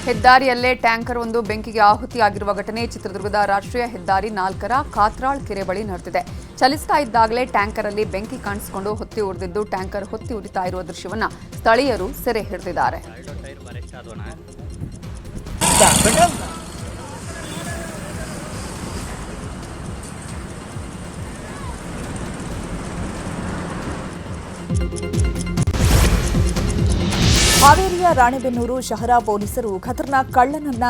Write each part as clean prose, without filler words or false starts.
ಹೆದ್ದಾರಿಯಲ್ಲೇ tanker ಒಂದು ಬೆಂಕಿಗೆ ಆಹುತಿಯಾಗಿರುವ ಘಟನೆ ಚಿತ್ರದುರ್ಗದ ರಾಷ್ಟ್ರೀಯ ಹೆದ್ದಾರಿ 4ರ ಕಾತ್ರಾಳ್ ಕೆರೆ ಬಳಿ ನಡೆದಿದೆ. ಚಲಿಸ್ತಾ ಇದ್ದಾಗಲೇ ಟ್ಯಾಂಕರ್ ಅಲ್ಲಿ ಬೆಂಕಿ ಕಾಣಿಸಿಕೊಂಡು ಹೊತ್ತಿ ಉರಿದಿದ್ದು ಟ್ಯಾಂಕರ್ ಹೊತ್ತಿ ಉರಿತಾ ಇರುವ ದೃಶ್ಯವನ್ನ ಸ್ಥಳೀಯರು ಸೆರೆ ಹಿಡಿದಿದ್ದಾರೆ. ಹಾವೇರಿಯ ರಾಣೆಬೆನ್ನೂರು ಶಹರ ಪೊಲೀಸರು ಖತರ್ನಾಕ್ ಕಳ್ಳನನ್ನ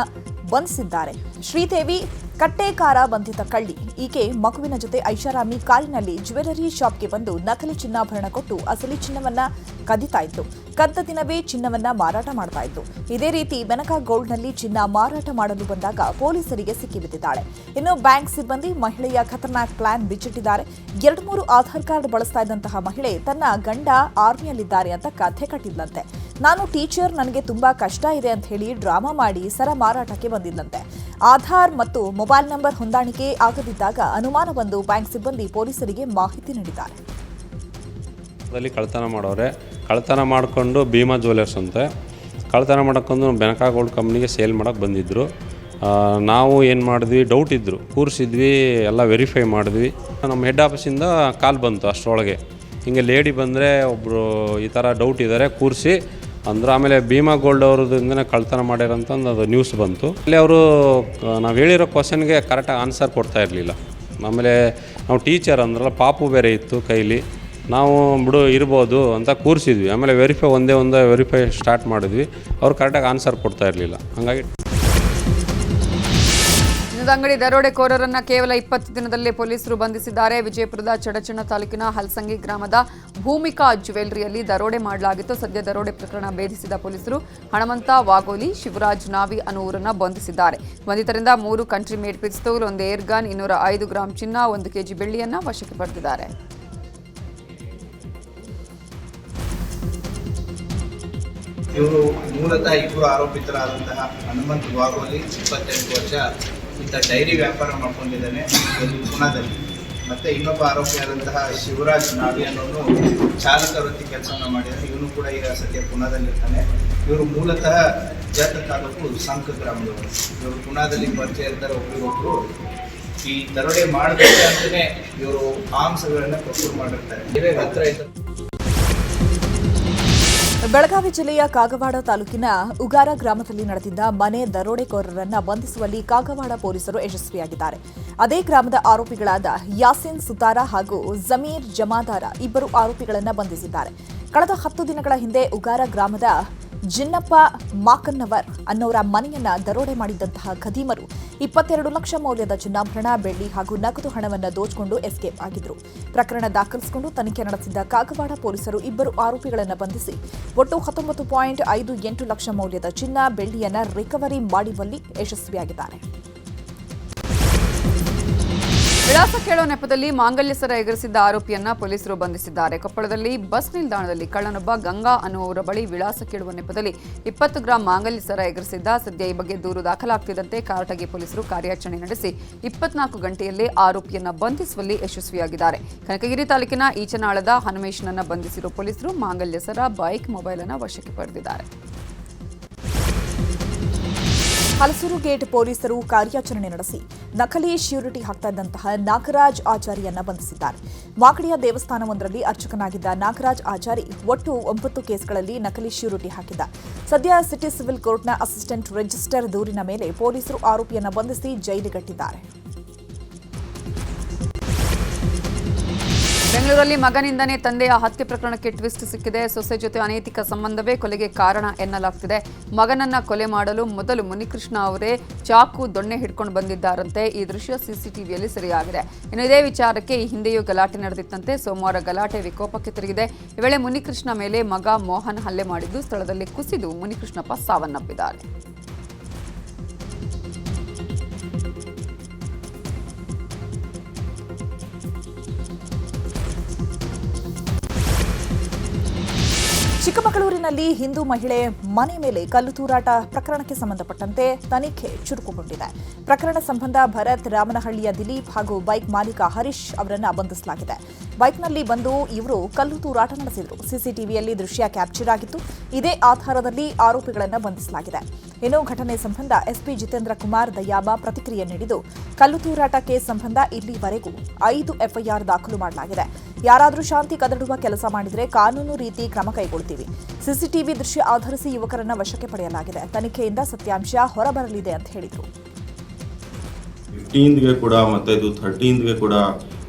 ಬಂಧಿಸಿದ್ದಾರೆ. ಶ್ರೀದೇವಿ ಕಟ್ಟೇಕಾರ ಬಂಧಿತ ಕಳ್ಳಿ. ಈಕೆ ಮಗುವಿನ ಜೊತೆ ಐಷಾರಾಮಿ ಕಾರಿನಲ್ಲಿ ಜ್ಯುವೆಲರಿ ಶಾಪ್ಗೆ ಬಂದು ನಕಲಿ ಚಿನ್ನಾಭರಣ ಕೊಟ್ಟು ಅಸಲಿ ಚಿನ್ನವನ್ನ ಕದಿತಾ ಇತ್ತು. ಕದ್ದ ದಿನವೇ ಚಿನ್ನವನ್ನ ಮಾರಾಟ ಮಾಡ್ತಾ ಇತ್ತು. ಇದೇ ರೀತಿ ಬೆನಕ ಗೋಲ್ಡ್ನಲ್ಲಿ ಚಿನ್ನ ಮಾರಾಟ ಮಾಡಲು ಬಂದಾಗ ಪೊಲೀಸರಿಗೆ ಸಿಕ್ಕಿಬಿದ್ದಿದ್ದಾಳೆ. ಇನ್ನು ಬ್ಯಾಂಕ್ ಸಿಬ್ಬಂದಿ ಮಹಿಳೆಯ ಖತರ್ನಾಕ್ ಪ್ಲಾನ್ ಬಿಚ್ಚಿಟ್ಟಿದ್ದಾರೆ. 2-3 ಆಧಾರ್ ಕಾರ್ಡ್ ಬಳಸ್ತಾ ಇದ್ದಂತಹ ಮಹಿಳೆ ತನ್ನ ಗಂಡ ಆರ್ಮಿಯಲ್ಲಿದ್ದಾರೆ ಅಂತ ಕಥೆ ಕಟ್ಟಿದ್ಲಂತೆ. ನಾನು ಟೀಚರ್, ನನಗೆ ತುಂಬಾ ಕಷ್ಟ ಇದೆ ಅಂತ ಹೇಳಿ ಡ್ರಾಮಾ ಮಾಡಿ ಸರ ಮಾರಾಟಕ್ಕೆ ಬಂದಿದ್ದಂತೆ. ಆಧಾರ್ ಮತ್ತು ಮೊಬೈಲ್ ನಂಬರ್ ಹೊಂದಾಣಿಕೆ ಆಗದಿದ್ದಾಗ ಅನುಮಾನ ಬಂದು ಬ್ಯಾಂಕ್ ಸಿಬ್ಬಂದಿ ಪೊಲೀಸರಿಗೆ ಮಾಹಿತಿ ನೀಡಿದ್ದಾರೆ. ಕಳ್ತನ ಮಾಡೋರೆ, ಕಳ್ತನ ಮಾಡಿಕೊಂಡು ಭೀಮಾ ಜ್ಯುವೆಲರ್ಸ್ ಅಂತ ಕಳ್ತನ ಮಾಡ್ಕೊಂಡು ಬೆನಕ ಗೋಲ್ಡ್ ಕಂಪ್ನಿಗೆ ಸೇಲ್ ಮಾಡೋಕ್ಕೆ ಬಂದಿದ್ದರು. ನಾವು ಏನು ಮಾಡಿದ್ವಿ, ಡೌಟ್ ಇದ್ದರು, ಕೂರಿಸಿದ್ವಿ, ಎಲ್ಲ ವೆರಿಫೈ ಮಾಡಿದ್ವಿ. ನಮ್ಮ ಹೆಡ್ ಆಫೀಸಿಂದ ಕಾಲ್ ಬಂತು. ಅಷ್ಟರೊಳಗೆ ಹಿಂಗೆ ಲೇಡಿ ಬಂದರೆ ಒಬ್ಬರು ಈ ಥರ ಡೌಟ್ ಇದ್ದಾರೆ ಕೂರಿಸಿ ಅಂದ್ರೆ. ಆಮೇಲೆ ಭೀಮಾ ಗೋಲ್ಡ್ ಅವ್ರದಿಂದನೇ ಕಳ್ತನ ಮಾಡ್ಯಾರಂತಂದು ಅದು ನ್ಯೂಸ್ ಬಂತು. ಅಲ್ಲಿ ಅವರು ನಾವು ಹೇಳಿರೋ ಕ್ವಶನ್ಗೆ ಕರೆಕ್ಟಾಗಿ ಆನ್ಸರ್ ಕೊಡ್ತಾ ಇರಲಿಲ್ಲ. ಆಮೇಲೆ ನಾವು ಟೀಚರ್ ಅಂದ್ರಲ್ಲ, ಪಾಪು ಬೇರೆ ಇತ್ತು ಕೈಲಿ. ನಾವು ಬಿಡು ಇರ್ಬೋದು ಅಂತ ಕೂರಿಸಿದ್ವಿ. ಆಮೇಲೆ ಒಂದೇ ವೆರಿಫೈ ಸ್ಟಾರ್ಟ್ ಮಾಡಿದ್ವಿ. ಅವ್ರು ಕರೆಕ್ಟಾಗಿ ಆನ್ಸರ್ ಕೊಡ್ತಾ ಇರಲಿಲ್ಲ. ಹಾಗಾಗಿ ಅಂಗಡಿ ದರೋಡೆಕೋರರನ್ನ ಕೇವಲ 20 ದಿನದಲ್ಲೇ ಪೊಲೀಸರು ಬಂಧಿಸಿದ್ದಾರೆ. ವಿಜಯಪುರದ ಚಡಚಣ ತಾಲೂಕಿನ ಹಲಸಂಗಿ ಗ್ರಾಮದ ಭೂಮಿಕಾ ಜ್ಯುವೆಲರಿಯಲ್ಲಿ ದರೋಡೆ ಮಾಡಲಾಗಿತ್ತು. ಸದ್ಯ ದರೋಡೆ ಪ್ರಕರಣ ಭೇದಿಸಿದ ಪೊಲೀಸರು ಹಣಮಂತ ವಾಗೋಲಿ, ಶಿವರಾಜ್ ನಾವಿ ಅನ್ನುವರನ್ನ ಬಂಧಿಸಿದ್ದಾರೆ. ಬಂಧಿತರಿಂದ 3 ಕಂಟ್ರಿ ಮೇಡ್ ಪಿಸ್ತೂಲ್, 1 ಏರ್ ಗನ್, 205 ಗ್ರಾಂ ಚಿನ್ನ, 1 ಕೆಜಿ ಬೆಳ್ಳಿಯನ್ನ ವಶಕ್ಕೆ ಪಡೆದಿದ್ದಾರೆ. ಇವರು ಮೂಲತಃ ಇಬ್ಬರು ಆರೋಪಿತರಾದಂತಹ ಹನುಮಂತ್ ವಾಗೋಲಿ 28 ವರ್ಷ, ಇಂಥ ಡೈರಿ ವ್ಯಾಪಾರ ಮಾಡ್ಕೊಂಡಿದ್ದಾನೆ ಪುಣಾದಲ್ಲಿ. ಮತ್ತು ಇನ್ನೊಬ್ಬ ಆರೋಪಿಯಾದಂತಹ ಶಿವರಾಜ್ ನಾವಿ ಅನ್ನೋನು ಚಾಲಕ ವೃತ್ತಿ ಕೆಲಸವನ್ನು ಮಾಡಿದ್ದಾನೆ. ಇವನು ಕೂಡ ಈಗ ಸದ್ಯ ಪುಣಾದಲ್ಲಿರ್ತಾನೆ. ಇವರು ಮೂಲತಃ ಜತ ತಾಲೂಕು ಸಂಕ ಗ್ರಾಮದವರು. ಇವರು ಪುಣಾದಲ್ಲಿ ಪರಿಚಯ ಇರ್ತಾರೆ ಒಬ್ಬರಿಗೊಬ್ಬರು. ಈ ದರೋಡೆ ಮಾಡಬೇಕಂತಲೇ ಇವರು ಆಂಸಗಳನ್ನು ಪ್ರೊಕ್ಯೂರ್ ಮಾಡಿರ್ತಾರೆ. ಇವೇ ಹತ್ರ ಇದ್ದ ಬೆಳಗಾವಿ ಜಿಲ್ಲೆಯ ಕಾಗವಾಡ ತಾಲೂಕಿನ ಉಗಾರ ಗ್ರಾಮದಲ್ಲಿ ನಡೆದಿದ್ದ ಮನೆ ದರೋಡೆಕೋರರನ್ನ ಬಂಧಿಸುವಲ್ಲಿ ಕಾಗವಾಡ ಪೊಲೀಸರು ಯಶಸ್ವಿಯಾಗಿದ್ದಾರೆ. ಅದೇ ಗ್ರಾಮದ ಆರೋಪಿಗಳಾದ ಯಾಸಿನ್ ಸುತಾರ ಹಾಗೂ ಜಮೀರ್ ಜಮಾದಾರ ಇಬ್ಬರು ಆರೋಪಿಗಳನ್ನು ಬಂಧಿಸಿದ್ದಾರೆ. ಕಳೆದ 10 ದಿನಗಳ ಹಿಂದೆ ಉಗಾರ ಗ್ರಾಮದ ಜಿನ್ನಪ್ಪ ಮಾಕನ್ನವರ್ ಅನ್ನೋರ ಮನೆಯನ್ನ ದರೋಡೆ ಮಾಡಿದ್ದಂತಹ ಖದೀಮರು 22 ಲಕ್ಷ ಮೌಲ್ಯದ ಚಿನ್ನಾಭರಣ, ಬೆಳ್ಳಿ ಹಾಗೂ ನಗದು ಹಣವನ್ನು ದೋಚಿಕೊಂಡು ಎಸ್ಕೇಪ್ ಆಗಿದ್ರು. ಪ್ರಕರಣ ದಾಖಲಿಸಿಕೊಂಡು ತನಿಖೆ ನಡೆಸಿದ್ದ ಕಾಗವಾಡ ಪೊಲೀಸರು ಇಬ್ಬರು ಆರೋಪಿಗಳನ್ನು ಬಂಧಿಸಿ ಒಟ್ಟು 19.58 ಲಕ್ಷ ಮೌಲ್ಯದ ಚಿನ್ನ, ಬೆಳ್ಳಿಯನ್ನ ರಿಕವರಿ ಮಾಡುವಲ್ಲಿ ಯಶಸ್ವಿಯಾಗಿದ್ದಾರೆ. ವಿಳಾಸ ಕೇಳೋ ನೆಪದಲ್ಲಿ ಮಾಂಗಲ್ಯ ಸರ ಎಗರಿಸಿದ್ದ ಆರೋಪಿಯನ್ನ ಪೊಲೀಸರು ಬಂಧಿಸಿದ್ದಾರೆ. ಕೊಪ್ಪಳದಲ್ಲಿ ಬಸ್ ನಿಲ್ದಾಣದಲ್ಲಿ ಕಳ್ಳನೊಬ್ಬ ಗಂಗಾ ಅನ್ನುವರ ಬಳಿ ವಿಳಾಸ ಕೇಳುವ ನೆಪದಲ್ಲಿ 20 ಗ್ರಾಂ ಮಾಂಗಲ್ಯ ಸರ ಎಗರಿಸಿದ್ದ. ಸದ್ಯ ಈ ಬಗ್ಗೆ ದೂರು ದಾಖಲಾಗ್ತಿದ್ದಂತೆ ಕಾರಟಗಿ ಪೊಲೀಸರು ಕಾರ್ಯಾಚರಣೆ ನಡೆಸಿ 24 ಗಂಟೆಯಲ್ಲೇ ಆರೋಪಿಯನ್ನ ಬಂಧಿಸುವಲ್ಲಿ ಯಶಸ್ವಿಯಾಗಿದ್ದಾರೆ. ಕನಕಗಿರಿ ತಾಲೂಕಿನ ಈಚನಾಳದ ಹನುಮೇಶ್ನನ್ನ ಬಂಧಿಸಿರುವ ಪೊಲೀಸರು ಮಾಂಗಲ್ಯ ಸರ, ಬೈಕ್, ಮೊಬೈಲ್ ಅನ್ನು ವಶಕ್ಕೆ ಪಡೆದಿದ್ದಾರೆ. ಹಲಸೂರು ಗೇಟ್ ಪೊಲೀಸರು ಕಾರ್ಯಾಚರಣೆ ನಡೆಸಿ ನಕಲಿ ಶ್ಯೂರಿಟಿ ಹಾಕ್ತಾ ಇದ್ದಂತಹ ನಾಗರಾಜ್ ಆಚಾರಿಯನ್ನ ಬಂಧಿಸಿದ್ದಾರೆ. ಮಾಗಡಿಯ ದೇವಸ್ಥಾನವೊಂದರಲ್ಲಿ ಅರ್ಚಕನಾಗಿದ್ದ ನಾಗರಾಜ್ ಆಚಾರಿ ಒಟ್ಟು 9 ಕೇಸ್ಗಳಲ್ಲಿ ನಕಲಿ ಶ್ಯೂರಿಟಿ ಹಾಕಿದ್ದ. ಸದ್ಯ ಸಿಟಿ ಸಿವಿಲ್ ಕೋರ್ಟ್ನ ಅಸಿಸ್ಟೆಂಟ್ ರಿಜಿಸ್ಟರ್ ದೂರಿನ ಮೇಲೆ ಪೊಲೀಸರು ಆರೋಪಿಯನ್ನ ಬಂಧಿಸಿ ಜೈಲಿಗಟ್ಟಿದ್ದಾರೆ. ಬೆಂಗಳೂರಲ್ಲಿ ಮಗನಿಂದನೇ ತಂದೆಯ ಹತ್ಯೆ ಪ್ರಕರಣಕ್ಕೆ ಟ್ವಿಸ್ಟ್ ಸಿಕ್ಕಿದೆ. ಸೊಸೆ ಜೊತೆ ಅನೈತಿಕ ಸಂಬಂಧವೇ ಕೊಲೆಗೆ ಕಾರಣ ಎನ್ನಲಾಗ್ತಿದೆ. ಮಗನನ್ನ ಕೊಲೆ ಮಾಡಲು ಮೊದಲು ಮುನಿಕೃಷ್ಣ ಅವರೇ ಚಾಕು, ದೊಣ್ಣೆ ಹಿಡ್ಕೊಂಡು ಬಂದಿದ್ದಾರಂತೆ. ಈ ದೃಶ್ಯ ಸಿಸಿಟಿವಿಯಲ್ಲಿ ಸೆರೆಯಾಗಿದೆ. ಇನ್ನು ಇದೇ ವಿಚಾರಕ್ಕೆ ಈ ಹಿಂದೆಯೂ ಗಲಾಟೆ ನಡೆದಿತ್ತಂತೆ. ಸೋಮವಾರ ಗಲಾಟೆ ವಿಕೋಪಕ್ಕೆ ತಿರುಗಿದೆ. ಈ ವೇಳೆ ಮುನಿಕೃಷ್ಣ ಮೇಲೆ ಮಗ ಮೋಹನ್ ಹಲ್ಲೆ ಮಾಡಿದ್ದು ಸ್ಥಳದಲ್ಲಿ ಕುಸಿದು ಮುನಿಕೃಷ್ಣಪ್ಪ ಸಾವನ್ನಪ್ಪಿದ್ದಾರೆ. ಚಿಕ್ಕಮಗಳೂರಿನಲ್ಲಿ ಹಿಂದೂ ಮಹಿಳೆ ಮನೆ ಮೇಲೆ ಕಲ್ಲು ತೂರಾಟ ಪ್ರಕರಣಕ್ಕೆ ಸಂಬಂಧಪಟ್ಟಂತೆ ತನಿಖೆ ಚುರುಕುಗೊಂಡಿದೆ. ಪ್ರಕರಣ ಸಂಬಂಧ ಭರತ್, ರಾಮನಹಳ್ಳಿಯ ದಿಲೀಪ್ ಹಾಗೂ ಬೈಕ್ ಮಾಲೀಕ ಹರೀಶ್ ಅವರನ್ನು ಬಂಧಿಸಲಾಗಿದೆ. ಬೈಕ್ನಲ್ಲಿ ಬಂದು ಇವರು ಕಲ್ಲು ತೂರಾಟ ನಡೆಸಿದರು. ಸಿಸಿಟಿವಿಯಲ್ಲಿ ದೃಶ್ಯ ಕ್ಯಾಪ್ಚರ್ ಆಗಿತ್ತು. ಇದೇ ಆಧಾರದಲ್ಲಿ ಆರೋಪಿಗಳನ್ನು ಬಂಧಿಸಲಾಗಿದೆ. ಇನ್ನು ಘಟನೆ ಸಂಬಂಧ ಎಸ್ಪಿ ಜಿತೇಂದ್ರ ಕುಮಾರ್ ದಯಾಬಾ ಪ್ರತಿಕ್ರಿಯೆ ನೀಡಿದ್ದು, ಕಲ್ಲು ತೂರಾಟ ಕೇಸ್ ಸಂಬಂಧ ಇಲ್ಲಿವರೆಗೂ 5 ಎಫ್ಐಆರ್ ದಾಖಲು ಮಾಡಲಾಗಿದೆ. ಯಾರಾದರೂ ಶಾಂತಿ ಕದಡುವ ಕೆಲಸ ಮಾಡಿದರೆ ಕಾನೂನು ರೀತಿ ಕ್ರಮ ಕೈಗೊಳ್ಳುತ್ತೀವಿ. ಸಿಸಿಟಿವಿ ದೃಶ್ಯ ಆಧರಿಸಿ ಯುವಕರನ್ನ ವಶಕ್ಕೆ ಪಡೆಯಲಾಗಿದೆ. ತನಿಖೆಯಿಂದ ಸತ್ಯಾಂಶ ಹೊರಬರಲಿದೆ ಅಂತ ಹೇಳಿದರು. 15ಗೆ ಕೂಡ ಮತ್ತು ಇದು 13ಗೆ ಕೂಡ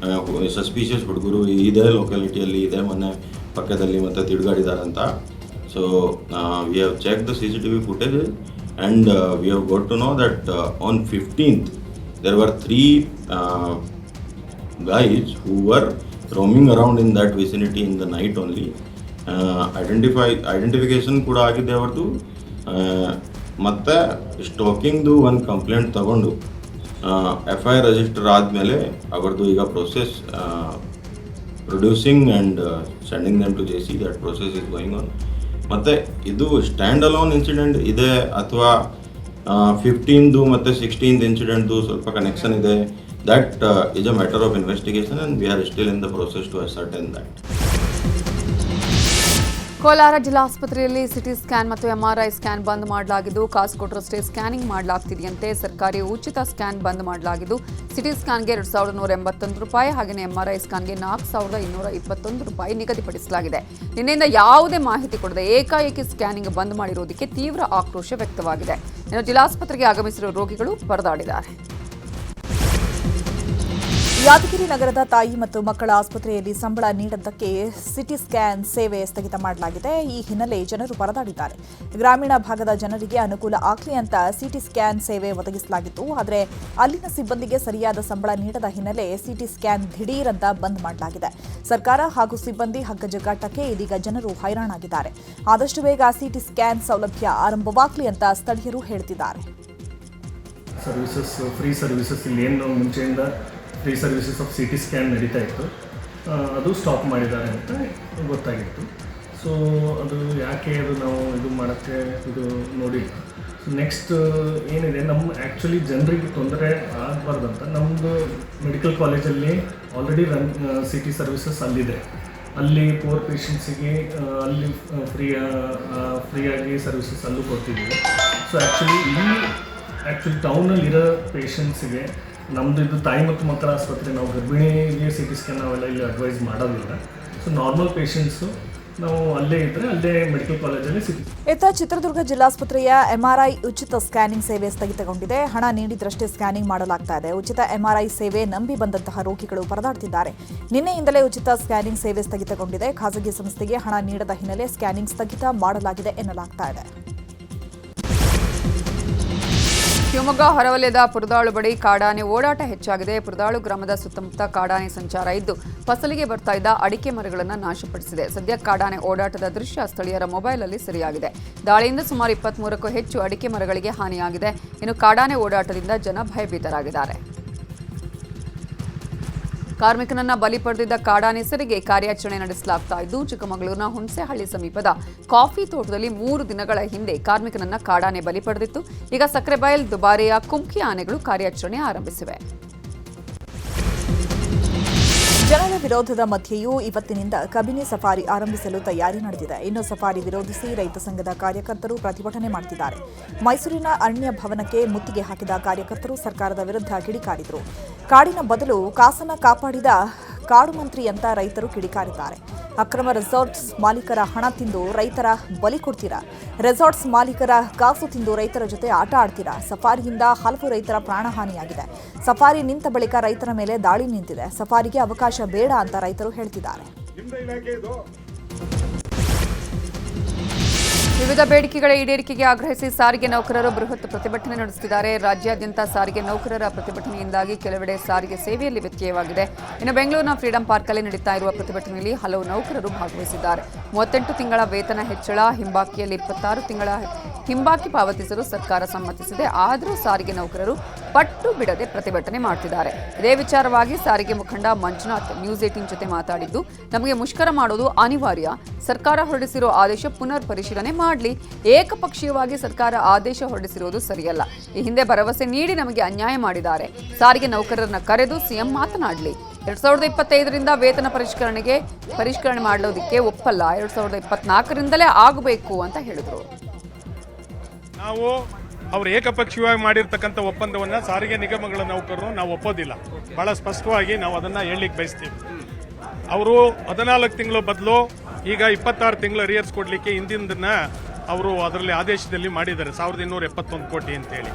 ಸಸ್ಪಿಷಿಯಸ್ ಹುಡುಗರು ಇದೇ ಲೊಕ್ಯಾಲಿಟಿಯಲ್ಲಿ ಇದೇ ಮನೆ ಪಕ್ಕದಲ್ಲಿ ಮತ್ತೆ ತಿರುಗಾಡಿದಾರಂತ. So we have check the CCTV footage and we have got to know that on 15th there were 3 guys who were roaming around in that vicinity in the night only. Identification ಕೂಡ ಆಗಿದೆ ಅವ್ರದ್ದು. ಮತ್ತು ಸ್ಟಾಕಿಂಗ್ದು ಒಂದು complaint ತಗೊಂಡು FIR register ಆದಮೇಲೆ ಅವ್ರದ್ದು ಈಗ process producing and sending them to JC, that process is going on. ಮತ್ತು ಇದು ಸ್ಟ್ಯಾಂಡ್ ಅಲೋನ್ ಇನ್ಸಿಡೆಂಟ್ ಇದೆ ಅಥವಾ 15ದು ಮತ್ತು 16th ಇನ್ಸಿಡೆಂಟ್ದು ಸ್ವಲ್ಪ ಕನೆಕ್ಷನ್ ಇದೆ, that is a matter of investigation and we are still in the process to ascertain that. Kolar ಜಿಲ್ಲಾಸ್ಪತ್ರೆಯಲ್ಲಿ CT scan ಮತ್ತು MRI scan ಬಂದ್ ಮಾಡಲಾಗಿದ್ದು, ಕಾಸು ಕೊಟ್ಟರಷ್ಟೇ ಸ್ಕ್ಯಾನಿಂಗ್ ಮಾಡಲಾಗ್ತಿದೆಯಂತೆ. ಸರ್ಕಾರಿ ಉಚಿತ ಸ್ಕ್ಯಾನ್ ಬಂದ್ ಮಾಡಲಾಗಿದ್ದು, ಸಿಟಿ ಸ್ಕ್ಯಾನ್ಗೆ 2181 ರೂಪಾಯಿ, ಹಾಗೆಯೇ MRI ಸ್ಕ್ಯಾನ್ಗೆ 4221 ರೂಪಾಯಿ ನಿಗದಿಪಡಿಸಲಾಗಿದೆ. ನಿನ್ನೆಯಿಂದ ಯಾವುದೇ ಮಾಹಿತಿ ಕೊಡದೆ ಏಕಾಏಕಿ ಸ್ಕ್ಯಾನಿಂಗ್ ಬಂದ್ ಮಾಡಿರುವುದಕ್ಕೆ ತೀವ್ರ ಆಕ್ರೋಶ ವ್ಯಕ್ತವಾಗಿದೆ. ಇನ್ನು ಜಿಲ್ಲಾಸ್ಪತ್ರೆಗೆ ಆಗಮಿಸಿರುವ ರೋಗಿಗಳು ಪರದಾಡಿದ್ದಾರೆ. ಯಾದಗಿರಿ ನಗರದ ತಾಯಿ ಮತ್ತು ಮಕ್ಕಳ ಆಸ್ಪತ್ರೆಯಲ್ಲಿ ಸಂಬಳ ನೀಡದ್ದಕ್ಕೆ ಸಿಟಿ ಸ್ಕ್ಯಾನ್ ಸೇವೆ ಸ್ಥಗಿತ ಮಾಡಲಾಗಿದೆ. ಈ ಹಿನ್ನೆಲೆ ಜನರು ಪರದಾಡಿದ್ದಾರೆ. ಗ್ರಾಮೀಣ ಭಾಗದ ಜನರಿಗೆ ಅನುಕೂಲ ಆಗಲಿ ಅಂತ ಸಿಟಿ ಸ್ಕ್ಯಾನ್ ಸೇವೆ ಒದಗಿಸಲಾಗಿತ್ತು. ಆದರೆ ಅಲ್ಲಿನ ಸಿಬ್ಬಂದಿಗೆ ಸರಿಯಾದ ಸಂಬಳ ನೀಡದ ಹಿನ್ನೆಲೆ ಸಿಟಿ ಸ್ಕ್ಯಾನ್ ದಿಢೀರ್ ಅಂತ ಬಂದ್ ಮಾಡಲಾಗಿದೆ. ಸರ್ಕಾರ ಹಾಗೂ ಸಿಬ್ಬಂದಿ ಹಗ್ಗಜಗ್ಗಾಟಕ್ಕೆ ಇದೀಗ ಜನರು ಹೈರಾಣಾಗಿದ್ದಾರೆ. ಆದಷ್ಟು ಬೇಗ ಸಿಟಿ ಸ್ಕ್ಯಾನ್ ಸೌಲಭ್ಯ ಆರಂಭವಾಗಲಿ ಅಂತ ಸ್ಥಳೀಯರು ಹೇಳ್ತಿದ್ದಾರೆ. ಫ್ರೀ ಸರ್ವಿಸಸ್ ಇಲ್ಲಿ ಏನು ಮುಂಚೆಯಿಂದ free services of CT scan ನಡೀತಾ ಇತ್ತು, ಅದು ಸ್ಟಾಪ್ ಮಾಡಿದ್ದಾರೆ ಅಂತ ಗೊತ್ತಾಗಿತ್ತು. ಸೊ ಅದು ಯಾಕೆ ಅದು ನಾವು ಇದು ಮಾಡೋಕ್ಕೆ ಇದು ನೋಡಿಲ್ಲ. ನೆಕ್ಸ್ಟ್ ಏನಿದೆ, ನಮ್ಮ ಆ್ಯಕ್ಚುಲಿ ಜನರಿಗೆ ತೊಂದರೆ ಆಗಬಾರ್ದಂತ ನಮ್ಮದು ಮೆಡಿಕಲ್ ಕಾಲೇಜಲ್ಲಿ ಆಲ್ರೆಡಿ CT ಸರ್ವಿಸಸ್ ಅಲ್ಲಿದೆ. ಅಲ್ಲಿ ಪೂರ್ ಪೇಷಂಟ್ಸಿಗೆ ಅಲ್ಲಿ ಫ್ರೀಯಾಗಿ ಸರ್ವಿಸಸ್ ಅಲ್ಲೂ ಕೊಡ್ತಿದ್ದೀವಿ. ಸೊ ಆ್ಯಕ್ಚುಲಿ ಟೌನಲ್ಲಿರೋ ಪೇಷಂಟ್ಸಿಗೆ ನಮ್ಮದು ಇದು ತಾಯಿ ಮತ್ತು ಮಕ್ಕಳ ಆಸ್ಪತ್ರೆ, ನಾವು ಗರ್ಭಿಣಿಗೆ CT ಸ್ಕ್ಯಾನ್ ನಾವೆಲ್ಲ ಇಲ್ಲಿ ಅಡ್ವೈಸ್ ಮಾಡೋದಿಲ್ಲ. ಸೊ ನಾರ್ಮಲ್ ಪೇಷಂಟ್ಸು ನಾವು ಅಲ್ಲೇ ಇದ್ದರೆ ಅಲ್ಲೇ ಮೆಡಿಕಲ್ ಕಾಲೇಜಲ್ಲಿ ಇತ್ತ ಚಿತ್ರದುರ್ಗ ಜಿಲ್ಲಾಸ್ಪತ್ರೆಯ MRI ಉಚಿತ ಸ್ಕ್ಯಾನಿಂಗ್ ಸೇವೆ ಸ್ಥಗಿತಗೊಂಡಿದೆ. ಹಣ ನೀಡಿದ್ರಷ್ಟೇ ಸ್ಕ್ಯಾನಿಂಗ್ ಮಾಡಲಾಗ್ತಾ ಇದೆ. ಉಚಿತ MRI ಸೇವೆ ನಂಬಿ ಬಂದಂತಹ ರೋಗಿಗಳು ಪರದಾಡ್ತಿದ್ದಾರೆ. ನಿನ್ನೆಯಿಂದಲೇ ಉಚಿತ ಸ್ಕ್ಯಾನಿಂಗ್ ಸೇವೆ ಸ್ಥಗಿತಗೊಂಡಿದೆ. ಖಾಸಗಿ ಸಂಸ್ಥೆಗೆ ಹಣ ನೀಡದ ಹಿನ್ನೆಲೆ ಸ್ಕ್ಯಾನಿಂಗ್ ಸ್ಥಗಿತ ಮಾಡಲಾಗಿದೆ ಎನ್ನಲಾಗ್ತಾ ಇದೆ. ಶಿವಮೊಗ್ಗ ಹೊರವಲಯದ ಪುರದಾಳು ಬಳಿ ಕಾಡಾನೆ ಓಡಾಟ ಹೆಚ್ಚಾಗಿದೆ. ಪುರದಾಳು ಗ್ರಾಮದ ಸುತ್ತಮುತ್ತ ಕಾಡಾನೆ ಸಂಚಾರ ಇದ್ದು, ಫಸಲಿಗೆ ಬರ್ತಾ ಇದ್ದ ಅಡಿಕೆ ಮರಗಳನ್ನು ನಾಶಪಡಿಸಿದೆ. ಸದ್ಯ ಕಾಡಾನೆ ಓಡಾಟದ ದೃಶ್ಯ ಸ್ಥಳೀಯರ ಮೊಬೈಲ್ನಲ್ಲಿ ಸೆರೆಯಾಗಿದೆ. ದಾಳಿಯಿಂದ ಸುಮಾರು 23ಕ್ಕೂ ಹೆಚ್ಚು ಅಡಿಕೆ ಮರಗಳಿಗೆ ಹಾನಿಯಾಗಿದೆ. ಇನ್ನು ಕಾಡಾನೆ ಓಡಾಟದಿಂದ ಜನ ಭಯಭೀತರಾಗಿದ್ದಾರೆ. ಕಾರ್ಮಿಕನನ್ನ ಬಲಿ ಪಡೆದಿದ್ದ ಕಾಡಾನೆ ಸೆರೆಗೆ ಕಾರ್ಯಾಚರಣೆ ನಡೆಸಲಾಗ್ತಾ ಇದ್ದು, ಚಿಕ್ಕಮಗಳೂರಿನ ಹುಣಸೆಹಳ್ಳಿ ಸಮೀಪದ ಕಾಫಿ ತೋಟದಲ್ಲಿ 3 ದಿನಗಳ ಹಿಂದೆ ಕಾರ್ಮಿಕನನ್ನ ಕಾಡಾನೆ ಬಲಿ ಪಡೆದಿತ್ತು. ಈಗ ಸಕ್ರೆಬೈಲ್ ದುಬಾರೆಯ ಕುಮ್ಕಿ ಆನೆಗಳು ಕಾರ್ಯಾಚರಣೆ ಆರಂಭಿಸಿವೆ. ಜನರ ವಿರೋಧದ ಮಧ್ಯೆಯೂ ಇವತ್ತಿನಿಂದ ಕಬಿನಿ ಸಫಾರಿ ಆರಂಭಿಸಲು ತಯಾರಿ ನಡೆದಿದೆ. ಇನ್ನು ಸಫಾರಿ ವಿರೋಧಿಸಿ ರೈತ ಸಂಘದ ಕಾರ್ಯಕರ್ತರು ಪ್ರತಿಭಟನೆ ಮಾಡುತ್ತಿದ್ದಾರೆ. ಮೈಸೂರಿನ ಅರಣ್ಯ ಭವನಕ್ಕೆ ಮುತ್ತಿಗೆ ಹಾಕಿದ ಕಾರ್ಯಕರ್ತರು ಸರ್ಕಾರದ ವಿರುದ್ಧ ಕಿಡಿಕಾರಿದರು. ಕಾಡಿನ ಬದಲು ಕಾಸನ್ನ ಕಾಪಾಡಿದ ಕಾಡು ಮಂತ್ರಿ ಅಂತ ರೈತರು ಕಿಡಿಕಾರಿದ್ದಾರೆ. ಅಕ್ರಮ ರೆಸಾರ್ಟ್ಸ್ ಮಾಲೀಕರ ಹಣ ತಿಂದು ರೈತರ ಬಲಿ ಕೊಡ್ತೀರಾ? ರೆಸಾರ್ಟ್ಸ್ ಮಾಲೀಕರ ಕಾಸು ತಿಂದು ರೈತರ ಜೊತೆ ಆಟ ಆಡ್ತೀರಾ? ಸಫಾರಿಯಿಂದ ಹಲವು ರೈತರ ಪ್ರಾಣಹಾನಿಯಾಗಿದೆ. ಸಫಾರಿ ನಿಂತ ಬಳಿಕ ರೈತರ ಮೇಲೆ ದಾಳಿ ನಿಂತಿದೆ. ಸಫಾರಿಗೆ ಅವಕಾಶ ಬೇಡ ಅಂತ ರೈತರು ಹೇಳ್ತಿದ್ದಾರೆ. ವಿವಿಧ ಬೇಡಿಕೆಗಳ ಈಡೇರಿಕೆಗೆ ಆಗ್ರಹಿಸಿ ಸಾರಿಗೆ ನೌಕರರು ಬೃಹತ್ ಪ್ರತಿಭಟನೆ ನಡೆಸುತ್ತಿದ್ದಾರೆ. ರಾಜ್ಯಾದ್ಯಂತ ಸಾರಿಗೆ ನೌಕರರ ಪ್ರತಿಭಟನೆಯಿಂದಾಗಿ ಕೆಲವೆಡೆ ಸಾರಿಗೆ ಸೇವೆಯಲ್ಲಿ ವ್ಯತ್ಯಯವಾಗಿದೆ. ಇನ್ನು ಬೆಂಗಳೂರಿನ ಫ್ರೀಡಂ ಪಾರ್ಕ್ನಲ್ಲಿ ನಡೀತಾ ಇರುವ ಪ್ರತಿಭಟನೆಯಲ್ಲಿ ಹಲವು ನೌಕರರು ಭಾಗವಹಿಸಿದ್ದಾರೆ. 38 ತಿಂಗಳ ವೇತನ ಹೆಚ್ಚಳ, ಹಿಂಬಾಕಿಯಲ್ಲಿ 26 ತಿಂಗಳ ಹಿಂಬಾಕಿ ಪಾವತಿಸಲು ಸರ್ಕಾರ ಸಮ್ಮತಿಸಿದೆ. ಆದರೂ ಸಾರಿಗೆ ನೌಕರರು ಪಟ್ಟು ಬಿಡದೆ ಪ್ರತಿಭಟನೆ ಮಾಡ್ತಿದ್ದಾರೆ. ಇದೇ ವಿಚಾರವಾಗಿ ಸಾರಿಗೆ ಮುಖಂಡ ಮಂಜುನಾಥ್ ನ್ಯೂಸ್ 18 ಜೊತೆ ಮಾತಾಡಿದ್ದು, ನಮಗೆ ಮುಷ್ಕರ ಮಾಡೋದು ಅನಿವಾರ್ಯ. ಸರ್ಕಾರ ಹೊರಡಿಸಿರೋ ಆದೇಶ ಪುನರ್ ಪರಿಶೀಲನೆ ಮಾಡಲಿ. ಏಕಪಕ್ಷೀಯವಾಗಿ ಸರ್ಕಾರ ಆದೇಶ ಹೊರಡಿಸಿರೋದು ಸರಿಯಲ್ಲ. ಈ ಹಿಂದೆ ಭರವಸೆ ನೀಡಿ ನಮಗೆ ಅನ್ಯಾಯ ಮಾಡಿದ್ದಾರೆ. ಸಾರಿಗೆ ನೌಕರರನ್ನ ಕರೆದು ಸಿಎಂ ಮಾತನಾಡಲಿ. 2025ರಿಂದ ವೇತನ ಪರಿಷ್ಕರಣೆ ಮಾಡೋದಕ್ಕೆ ಒಪ್ಪಲ್ಲ. 2024ರಿಂದಲೇ ಆಗಬೇಕು ಅಂತ ಹೇಳಿದ್ರು. ನಾವು ಅವರು ಏಕಪಕ್ಷೀಯವಾಗಿ ಮಾಡಿರ್ತಕ್ಕಂಥ ಒಪ್ಪಂದವನ್ನು ಸಾರಿಗೆ ನಿಗಮಗಳ ನೌಕರರು ನಾವು ಒಪ್ಪೋದಿಲ್ಲ. ಬಹಳ ಸ್ಪಷ್ಟವಾಗಿ ನಾವು ಅದನ್ನು ಹೇಳಲಿಕ್ಕೆ ಬಯಸ್ತೀವಿ. ಅವರು 14 ತಿಂಗಳು ಬದಲು ಈಗ 26 ತಿಂಗಳು ಅರಿಯರ್ಸ್ ಕೊಡಲಿಕ್ಕೆ ಹಿಂದಿನ ಅವರು ಅದರಲ್ಲಿ ಆದೇಶದಲ್ಲಿ ಮಾಡಿದ್ದಾರೆ 1271 ಕೋಟಿ ಅಂತೇಳಿ.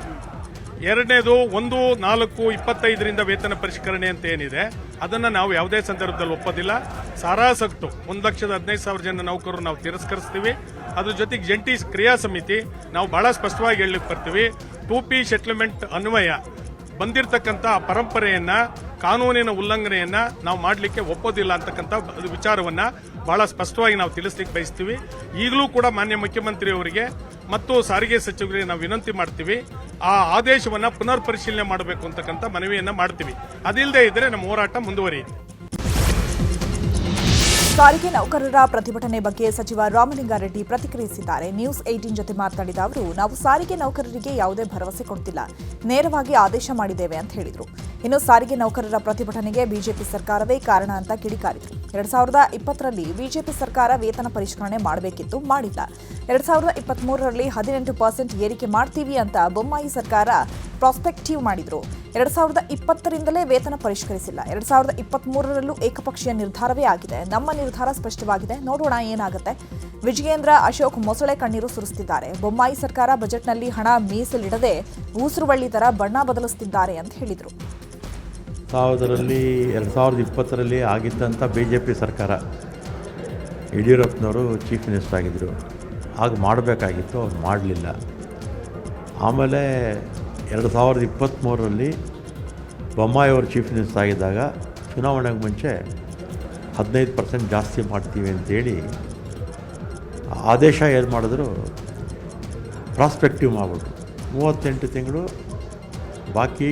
ಎರಡನೇದು 1/4/25ರಿಂದ ವೇತನ ಪರಿಷ್ಕರಣೆ ಅಂತ ಏನಿದೆ ಅದನ್ನು ನಾವು ಯಾವುದೇ ಸಂದರ್ಭದಲ್ಲಿ ಒಪ್ಪೋದಿಲ್ಲ. ಸಾರಾಸಗಟು 1,15,000 ಜನ ನೌಕರರು ನಾವು ತಿರಸ್ಕರಿಸ್ತೀವಿ. ಅದ್ರ ಜೊತೆಗೆ ಜಂಟಿ ಕ್ರಿಯಾ ಸಮಿತಿ ನಾವು ಬಹಳ ಸ್ಪಷ್ಟವಾಗಿ ಹೇಳಲಿಕ್ಕೆ ಬರ್ತೀವಿ. 2P ಸೆಟ್ಲ್ಮೆಂಟ್ ಅನ್ವಯ ಬಂದಿರತಕ್ಕಂಥ ಪರಂಪರೆಯನ್ನ, ಕಾನೂನಿನ ಉಲ್ಲಂಘನೆಯನ್ನ ನಾವು ಮಾಡಲಿಕ್ಕೆ ಒಪ್ಪೋದಿಲ್ಲ ಅಂತಕ್ಕಂಥ ವಿಚಾರವನ್ನ ಬಹಳ ಸ್ಪಷ್ಟವಾಗಿ ನಾವು ತಿಳಿಸ್ಲಿಕ್ಕೆ ಬಯಸ್ತೀವಿ. ಈಗಲೂ ಕೂಡ ಮಾನ್ಯ ಮುಖ್ಯಮಂತ್ರಿಯವರಿಗೆ ಮತ್ತು ಸಾರಿಗೆ ಸಚಿವರಿಗೆ ನಾವು ವಿನಂತಿ ಮಾಡ್ತೀವಿ, ಆ ಆದೇಶವನ್ನ ಪುನರ್ ಪರಿಶೀಲನೆ ಮಾಡಬೇಕು ಅಂತಕ್ಕಂಥ ಮನವಿಯನ್ನ ಮಾಡ್ತೀವಿ. ಅದಿಲ್ಲದೆ ಇದ್ರೆ ನಮ್ಮ ಹೋರಾಟ ಮುಂದುವರಿಯುತ್ತೆ. ಸಾರಿಗೆ ನೌಕರರ ಪ್ರತಿಭಟನೆ ಬಗ್ಗೆ ಸಚಿವ ರಾಮಲಿಂಗಾರೆಡ್ಡಿ ಪ್ರತಿಕ್ರಿಯಿಸಿದ್ದಾರೆ. ನ್ಯೂಸ್ 18 ಜೊತೆ ಮಾತನಾಡಿದ ಅವರು, ನಾವು ಸಾರಿಗೆ ನೌಕರರಿಗೆ ಯಾವುದೇ ಭರವಸೆ ಕೊಡ್ತಿಲ್ಲ, ನೇರವಾಗಿ ಆದೇಶ ಮಾಡಿದ್ದೇವೆ ಅಂತ ಹೇಳಿದರು. ಇನ್ನು ಸಾರಿಗೆ ನೌಕರರ ಪ್ರತಿಭಟನೆಗೆ ಬಿಜೆಪಿ ಸರ್ಕಾರವೇ ಕಾರಣ ಅಂತ ಕಿಡಿಕಾರಿದರು. 2020ರಲ್ಲಿ ಬಿಜೆಪಿ ಸರ್ಕಾರ ವೇತನ ಪರಿಷ್ಕರಣೆ ಮಾಡಬೇಕಿತ್ತು, ಮಾಡಿಲ್ಲ. 2023ರಲ್ಲಿ 18% ಏರಿಕೆ ಮಾಡ್ತೀವಿ ಅಂತ ಬೊಮ್ಮಾಯಿ ಸರ್ಕಾರ ಪ್ರಾಸ್ಪೆಕ್ಟಿವ್ ಮಾಡಿದ್ರು. 2020ರಿಂದಲೇ ವೇತನ ಪರಿಷ್ಕರಿಸಿಲ್ಲ. 2023ರಲ್ಲೂ ಏಕಪಕ್ಷೀಯ ನಿರ್ಧಾರವೇ ಆಗಿದೆ. ನಮ್ಮ ನಿರ್ಧಾರ ಸ್ಪಷ್ಟವಾಗಿದೆ, ನೋಡೋಣ ಏನಾಗುತ್ತೆ. ವಿಜಯೇಂದ್ರ, ಅಶೋಕ್ ಮೊಸಳೆ ಕಣ್ಣೀರು ಸುರಿಸುತ್ತಿದ್ದಾರೆ. ಬೊಮ್ಮಾಯಿ ಸರ್ಕಾರ ಬಜೆಟ್ನಲ್ಲಿ ಹಣ ಮೀಸಲಿಡದೆ ಊಸುರುವಳ್ಳಿ ತರ ಬಣ್ಣ ಬದಲಿಸುತ್ತಿದ್ದಾರೆ ಅಂತ ಹೇಳಿದರು. 2020ರಲ್ಲಿ ಆಗಿದ್ದಂಥ BJP ಸರ್ಕಾರ, ಯಡಿಯೂರಪ್ಪನವರು ಚೀಫ್ ಮಿನಿಸ್ಟರ್ ಆಗಿದ್ದರು. ಆಗ ಮಾಡಬೇಕಾಗಿತ್ತು, ಅವ್ರು ಮಾಡಲಿಲ್ಲ. ಆಮೇಲೆ 2023ರಲ್ಲಿ ಬೊಮ್ಮಾಯಿಯವರು ಚೀಫ್ ಮಿನಿಸ್ಟರ್ ಆಗಿದ್ದಾಗ ಚುನಾವಣೆಗೆ ಮುಂಚೆ 15% ಜಾಸ್ತಿ ಮಾಡ್ತೀವಿ ಅಂತೇಳಿ ಆದೇಶ ಏನು ಮಾಡಿದ್ರು, ಪ್ರಾಸ್ಪೆಕ್ಟಿವ್ ಮಾಡಿಬಿಟ್ರು. 38 ತಿಂಗಳು ಬಾಕಿ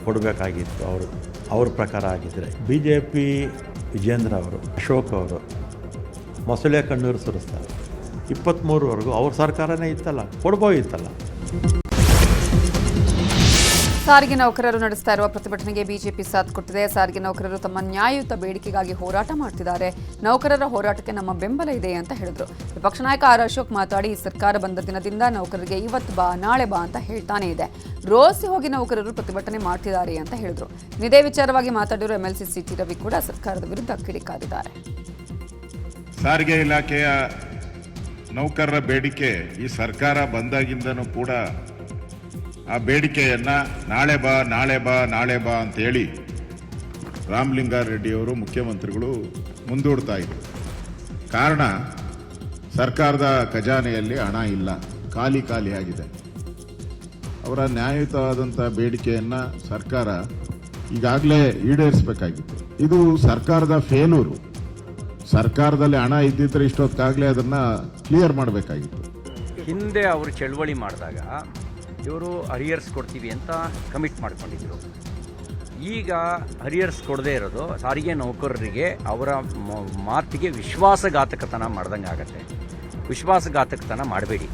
ಕೊಡಬೇಕಾಗಿತ್ತು ಅವ್ರ ಪ್ರಕಾರ ಆಗಿದ್ದರೆ. BJP ವಿಜೇಂದ್ರ ಅವರು, ಅಶೋಕ್ ಅವರು ಮೊಸಳೆ ಕಣ್ಣೀರು ಸುರಿಸ್ತಾರೆ. 23ವರೆಗೂ ಅವ್ರ ಸರ್ಕಾರನೇ ಇತ್ತಲ್ಲ, ಕೊಡ್ಬೋದಿತ್ತಲ್ಲ. ಸಾರಿಗೆ ನೌಕರರು ನಡೆಸ್ತಾ ಇರುವ ಪ್ರತಿಭಟನೆಗೆ ಬಿಜೆಪಿ ಸಾಥ್ ಕೊಟ್ಟಿದೆ. ಸಾರಿಗೆ ನೌಕರರು ತಮ್ಮ ನ್ಯಾಯಯುತ ಬೇಡಿಕೆಗಾಗಿ ಹೋರಾಟ ಮಾಡ್ತಿದ್ದಾರೆ. ನೌಕರರ ಹೋರಾಟಕ್ಕೆ ನಮ್ಮ ಬೆಂಬಲ ಇದೆ ಅಂತ ಹೇಳಿದ್ರು. ವಿಪಕ್ಷ ನಾಯಕ ಆರ್ ಅಶೋಕ್ ಮಾತಾಡಿ, ಈ ಸರ್ಕಾರ ಬಂದ ದಿನದಿಂದ ನೌಕರರಿಗೆ ಇವತ್ತು ಬಾ ನಾಳೆ ಬಾ ಅಂತ ಹೇಳ್ತಾನೆ ಇದೆ. ರೋಸಿ ಹೋಗಿ ನೌಕರರು ಪ್ರತಿಭಟನೆ ಮಾಡ್ತಿದ್ದಾರೆ ಅಂತ ಹೇಳಿದ್ರು. ಇದೇ ವಿಚಾರವಾಗಿ ಮಾತಾಡಿರೋ MLC CT ರವಿ ಕೂಡ ಸರ್ಕಾರದ ವಿರುದ್ಧ ಕಿಡಿಕಾರಿದ್ದಾರೆ. ಸಾರಿಗೆ ಇಲಾಖೆಯ ನೌಕರರ ಬೇಡಿಕೆ ಈ ಸರ್ಕಾರ ಬಂದಾಗಿಂದನೂ ಕೂಡ ಆ ಬೇಡಿಕೆಯನ್ನು ನಾಳೆ ಬಾ ನಾಳೆ ಬಾ ನಾಳೆ ಬಾ ಅಂತೇಳಿ ರಾಮಲಿಂಗಾರೆಡ್ಡಿಯವರು ಮುಖ್ಯಮಂತ್ರಿಗಳು ಮುಂದೂಡ್ತಾ ಇದ್ರು. ಕಾರಣ, ಸರ್ಕಾರದ ಖಜಾನೆಯಲ್ಲಿ ಹಣ ಇಲ್ಲ, ಖಾಲಿಯಾಗಿದೆ. ಅವರ ನ್ಯಾಯಯುತವಾದಂಥ ಬೇಡಿಕೆಯನ್ನು ಸರ್ಕಾರ ಈಗಾಗಲೇ ಈಡೇರಿಸಬೇಕಾಗಿತ್ತು. ಇದು ಸರ್ಕಾರದ ಫೇಲ್ಯೂರು. ಸರ್ಕಾರದಲ್ಲಿ ಹಣ ಇದ್ದಿದ್ರೆ ಇಷ್ಟೊತ್ತಾಗಲೇ ಅದನ್ನು ಕ್ಲಿಯರ್ ಮಾಡಬೇಕಾಗಿತ್ತು. ಹಿಂದೆ ಅವರು ಚಳವಳಿ ಮಾಡಿದಾಗ ಇವರು ಅರಿಯರ್ಸ್ ಕೊಡ್ತೀವಿ ಅಂತ ಕಮಿಟ್ ಮಾಡ್ಕೊಂಡಿದ್ರು. ಈಗ ಅರಿಯರ್ಸ್ ಕೊಡದೇ ಇರೋದು ಸಾರಿಗೆ ನೌಕರರಿಗೆ ಅವರ ಮಾತಿಗೆ ವಿಶ್ವಾಸಘಾತಕತನ ಮಾಡ್ದಂಗೆ ಆಗುತ್ತೆ. ವಿಶ್ವಾಸಘಾತಕತನ ಮಾಡಬೇಡಿ.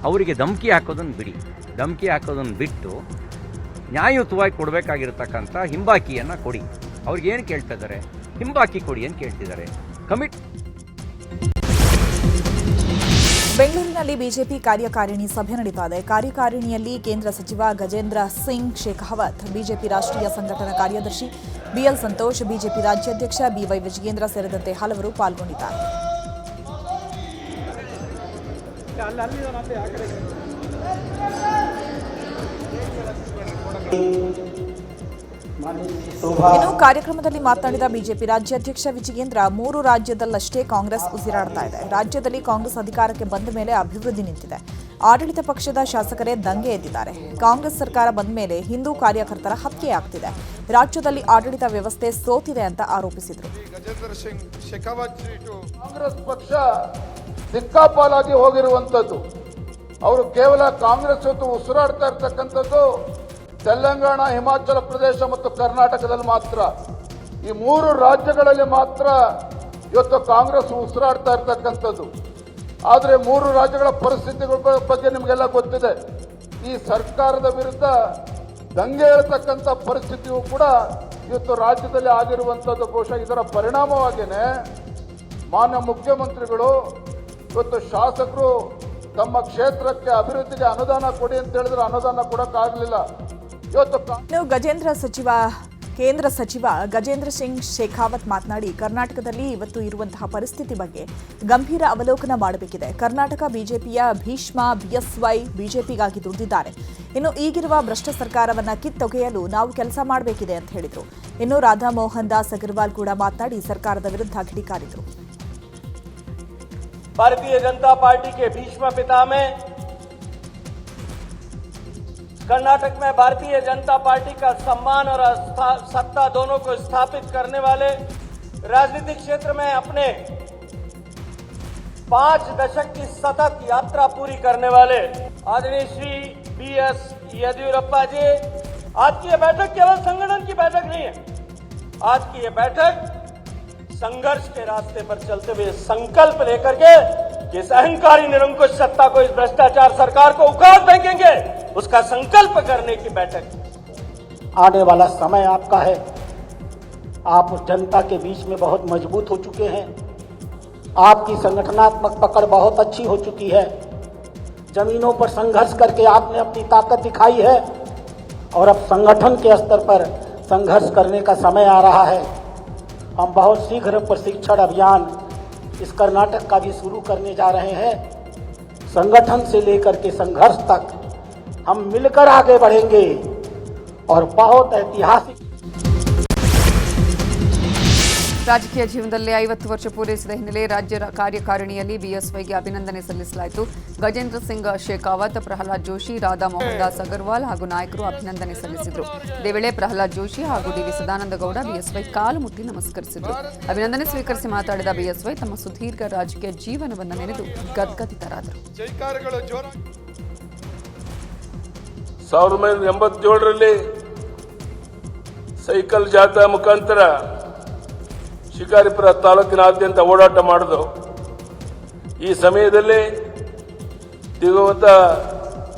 ಅವರಿಗೆ ಧಮಕಿ ಹಾಕೋದನ್ನು ಬಿಡಿ. ಧಮಕಿ ಹಾಕೋದನ್ನು ಬಿಟ್ಟು ನ್ಯಾಯಯುತವಾಗಿ ಕೊಡಬೇಕಾಗಿರ್ತಕ್ಕಂಥ ಹಿಂಬಾಕಿಯನ್ನು ಕೊಡಿ. ಅವ್ರಿಗೇನು ಕೇಳ್ತಾ ಇದ್ದಾರೆ? ಹಿಂಬಾಕಿ ಕೊಡಿ ಅಂತ ಕೇಳ್ತಿದ್ದಾರೆ. ಬೆಂಗಳೂರಿನಲ್ಲಿ ಬಿಜೆಪಿ ಕಾರ್ಯಕಾರಿಣಿ ಸಭೆ ನಡೀತಾ ಇದೆ. ಕಾರ್ಯಕಾರಿಣಿಯಲ್ಲಿ ಕೇಂದ್ರ ಸಚಿವ ಗಜೇಂದ್ರ ಸಿಂಗ್ ಶೇಖಾವತ್, ಬಿಜೆಪಿ ರಾಷ್ಟ್ರೀಯ ಸಂಘಟನಾ ಕಾರ್ಯದರ್ಶಿ BL ಸಂತೋಷ್, ಬಿಜೆಪಿ ರಾಜ್ಯಾಧ್ಯಕ್ಷ BY ವಿಜಯೇಂದ್ರ ಸೇರಿದಂತೆ ಹಲವರು ಪಾಲ್ಗೊಂಡಿದ್ದಾರೆ. ಇನ್ನು ಕಾರ್ಯಕ್ರಮದಲ್ಲಿ ಮಾತನಾಡಿದ ಬಿಜೆಪಿ ರಾಜ್ಯಾಧ್ಯಕ್ಷ ವಿಜಯೇಂದ್ರ, 3 ರಾಜ್ಯದಲ್ಲಷ್ಟೇ ಕಾಂಗ್ರೆಸ್ ಉಸಿರಾಡ್ತಾ ಇದೆ. ರಾಜ್ಯದಲ್ಲಿ ಕಾಂಗ್ರೆಸ್ ಅಧಿಕಾರಕ್ಕೆ ಬಂದ ಮೇಲೆ ಅಭಿವೃದ್ಧಿ ನಿಂತಿದೆ. ಆಡಳಿತ ಪಕ್ಷದ ಶಾಸಕರೇ ದಂಗೆ ಎದ್ದಿದ್ದಾರೆ. ಕಾಂಗ್ರೆಸ್ ಸರ್ಕಾರ ಬಂದ ಮೇಲೆ ಹಿಂದೂ ಕಾರ್ಯಕರ್ತರ ಹತ್ಯೆಯಾಗ್ತಿದೆ. ರಾಜ್ಯದಲ್ಲಿ ಆಡಳಿತ ವ್ಯವಸ್ಥೆ ಸೋತಿದೆ ಅಂತ ಆರೋಪಿಸಿದರು. ಗಜೇಂದ್ರ ಸಿಂಗ್ ಶೇಖಾವತ್ ಕಾಂಗ್ರೆಸ್ ಪಕ್ಷ ದಿಕ್ಕಾಪಾಲಾಗಿ ಹೋಗಿರುವಂತದ್ದು. ಅವರು ಕೇವಲ ಕಾಂಗ್ರೆಸ್ ಹೊತ್ತು ಉಸಿರಾಡ್ತಾ ಇರ್ತಕ್ಕಂಥದ್ದು ತೆಲಂಗಾಣ, ಹಿಮಾಚಲ ಪ್ರದೇಶ ಮತ್ತು ಕರ್ನಾಟಕದಲ್ಲಿ ಮಾತ್ರ, ಈ 3 ರಾಜ್ಯಗಳಲ್ಲಿ ಮಾತ್ರ ಇವತ್ತು ಕಾಂಗ್ರೆಸ್ ಉಸಿರಾಡ್ತಾ ಇರ್ತಕ್ಕಂಥದ್ದು. ಆದರೆ 3 ರಾಜ್ಯಗಳ ಪರಿಸ್ಥಿತಿಗಳ ಬಗ್ಗೆ ನಿಮಗೆಲ್ಲ ಗೊತ್ತಿದೆ. ಈ ಸರ್ಕಾರದ ವಿರುದ್ಧ ದಂಗೆ ಹೇಳ್ತಕ್ಕಂಥ ಪರಿಸ್ಥಿತಿಯು ಕೂಡ ಇವತ್ತು ರಾಜ್ಯದಲ್ಲಿ ಆಗಿರುವಂಥದ್ದು. ಬಹುಶಃ ಇದರ ಪರಿಣಾಮವಾಗಿಯೇ ಮಾನ್ಯ ಮುಖ್ಯಮಂತ್ರಿಗಳು ಇವತ್ತು ಶಾಸಕರು ತಮ್ಮ ಕ್ಷೇತ್ರಕ್ಕೆ ಅಭಿವೃದ್ಧಿಗೆ ಅನುದಾನ ಕೊಡಿ ಅಂತ ಹೇಳಿದ್ರೆ ಅನುದಾನ ಕೊಡೋಕ್ಕಾಗಲಿಲ್ಲ. ಇವತ್ತು ಕೇಂದ್ರ ಸಚಿವ ಗಜೇಂದ್ರ ಸಿಂಗ್ ಶೇಖಾವತ್ ಮಾತನಾಡಿ, ಕರ್ನಾಟಕದಲ್ಲಿ ಇವತ್ತು ಇರುವಂತಹ ಪರಿಸ್ಥಿತಿ ಬಗ್ಗೆ ಗಂಭೀರ ಅವಲೋಕನ ಮಾಡಬೇಕಿದೆ. ಕರ್ನಾಟಕ ಬಿಜೆಪಿಯ ಭೀಷ್ಮ, ಬಿಎಸ್ವೈ ಬಿಜೆಪಿಗಾಗಿ ದುಡಿದಿದ್ದಾರೆ. ಇನ್ನು ಈಗಿರುವ ಭ್ರಷ್ಟ ಸರ್ಕಾರವನ್ನ ಕಿತ್ತೊಗೆಯಲು ನಾವು ಕೆಲಸ ಮಾಡಬೇಕಿದೆ ಅಂತ ಹೇಳಿದರು. ಇನ್ನು ರಾಧಾ ಮೋಹನ್ ದಾಸ್ ಅಗರ್ವಾಲ್ ಕೂಡ ಮಾತನಾಡಿ ಸರ್ಕಾರದ ವಿರುದ್ಧ ಕಿಡಿಕಾರಿದರು. भारतीय जनता पार्टी के भीष्म पितामह, कर्नाटक में भारतीय जनता पार्टी का सम्मान और सत्ता दोनों को स्थापित करने वाले, राजनीतिक क्षेत्र में अपने 5 दशक की सतत यात्रा पूरी करने वाले आदरणीय श्री BS येदियुरप्पा जी, आज की यह बैठक केवल संगठन की बैठक नहीं है. आज की यह बैठक संघर्ष के रास्ते पर चलते हुए संकल्प लेकर के इस अहंकारी निरंकुश सत्ता को, इस भ्रष्टाचार सरकार को उखाड़ फेंकेंगे, उसका संकल्प करने की बैठक. आने वाला समय आपका है. आप जनता के बीच में बहुत मजबूत हो चुके हैं. आपकी संगठनात्मक पकड़ बहुत अच्छी हो चुकी है. जमीनों पर संघर्ष करके आपने अपनी ताकत दिखाई है और अब संगठन के स्तर पर संघर्ष करने का समय आ रहा है. हम बहुत शीघ्र प्रशिक्षण अभियान इस कर्नाटक का भी शुरू करने जा रहे हैं. संगठन से लेकर के संघर्ष तक हम मिलकर आगे बढ़ेंगे और बहुत ऐतिहासिक. ರಾಜಕೀಯ ಜೀವನದಲ್ಲಿ 50 ವರ್ಷ ಪೂರೈಸಿದ ಹಿನ್ನೆಲೆ ರಾಜ್ಯ ಕಾರ್ಯಕಾರಿಣಿಯಲ್ಲಿ ಬಿಎಸ್ವೈಗೆ ಅಭಿನಂದನೆ ಸಲ್ಲಿಸಲಾಯಿತು. ಗಜೇಂದ್ರ ಸಿಂಗ್ ಶೇಖಾವತ್, ಪ್ರಹ್ಲಾದ್ ಜೋಶಿ, ರಾಧಾ ಮೋಹನ್ ದಾಸ್ ಅಗರ್ವಾಲ್ ಹಾಗೂ ನಾಯಕರು ಅಭಿನಂದನೆ ಸಲ್ಲಿಸಿದರು. ಇದೇ ವೇಳೆ ಪ್ರಹ್ಲಾದ್ ಜೋಶಿ ಹಾಗೂ ಡಿವಿ ಸದಾನಂದಗೌಡ ಬಿಎಸ್ವೈ ಕಾಲು ಮುಟ್ಟಿ ನಮಸ್ಕರಿಸಿದರು. ಅಭಿನಂದನೆ ಸ್ವೀಕರಿಸಿ ಮಾತಾಡಿದ ಬಿಎಸ್ವೈ ತಮ್ಮ ಸುದೀರ್ಘ ರಾಜಕೀಯ ಜೀವನವನ್ನು ನೆನೆದು ಗದ್ಗದಿತರಾದರು. 1987ರಲ್ಲಿ ಸೈಕಲ್ ಜಾಥಾ ಮುಖಾಂತರ ಶಿಕಾರಿಪುರ ತಾಲೂಕಿನಾದ್ಯಂತ ಓಡಾಟ ಮಾಡಿದು. ಈ ಸಮಯದಲ್ಲಿ ದಿವಂಗತ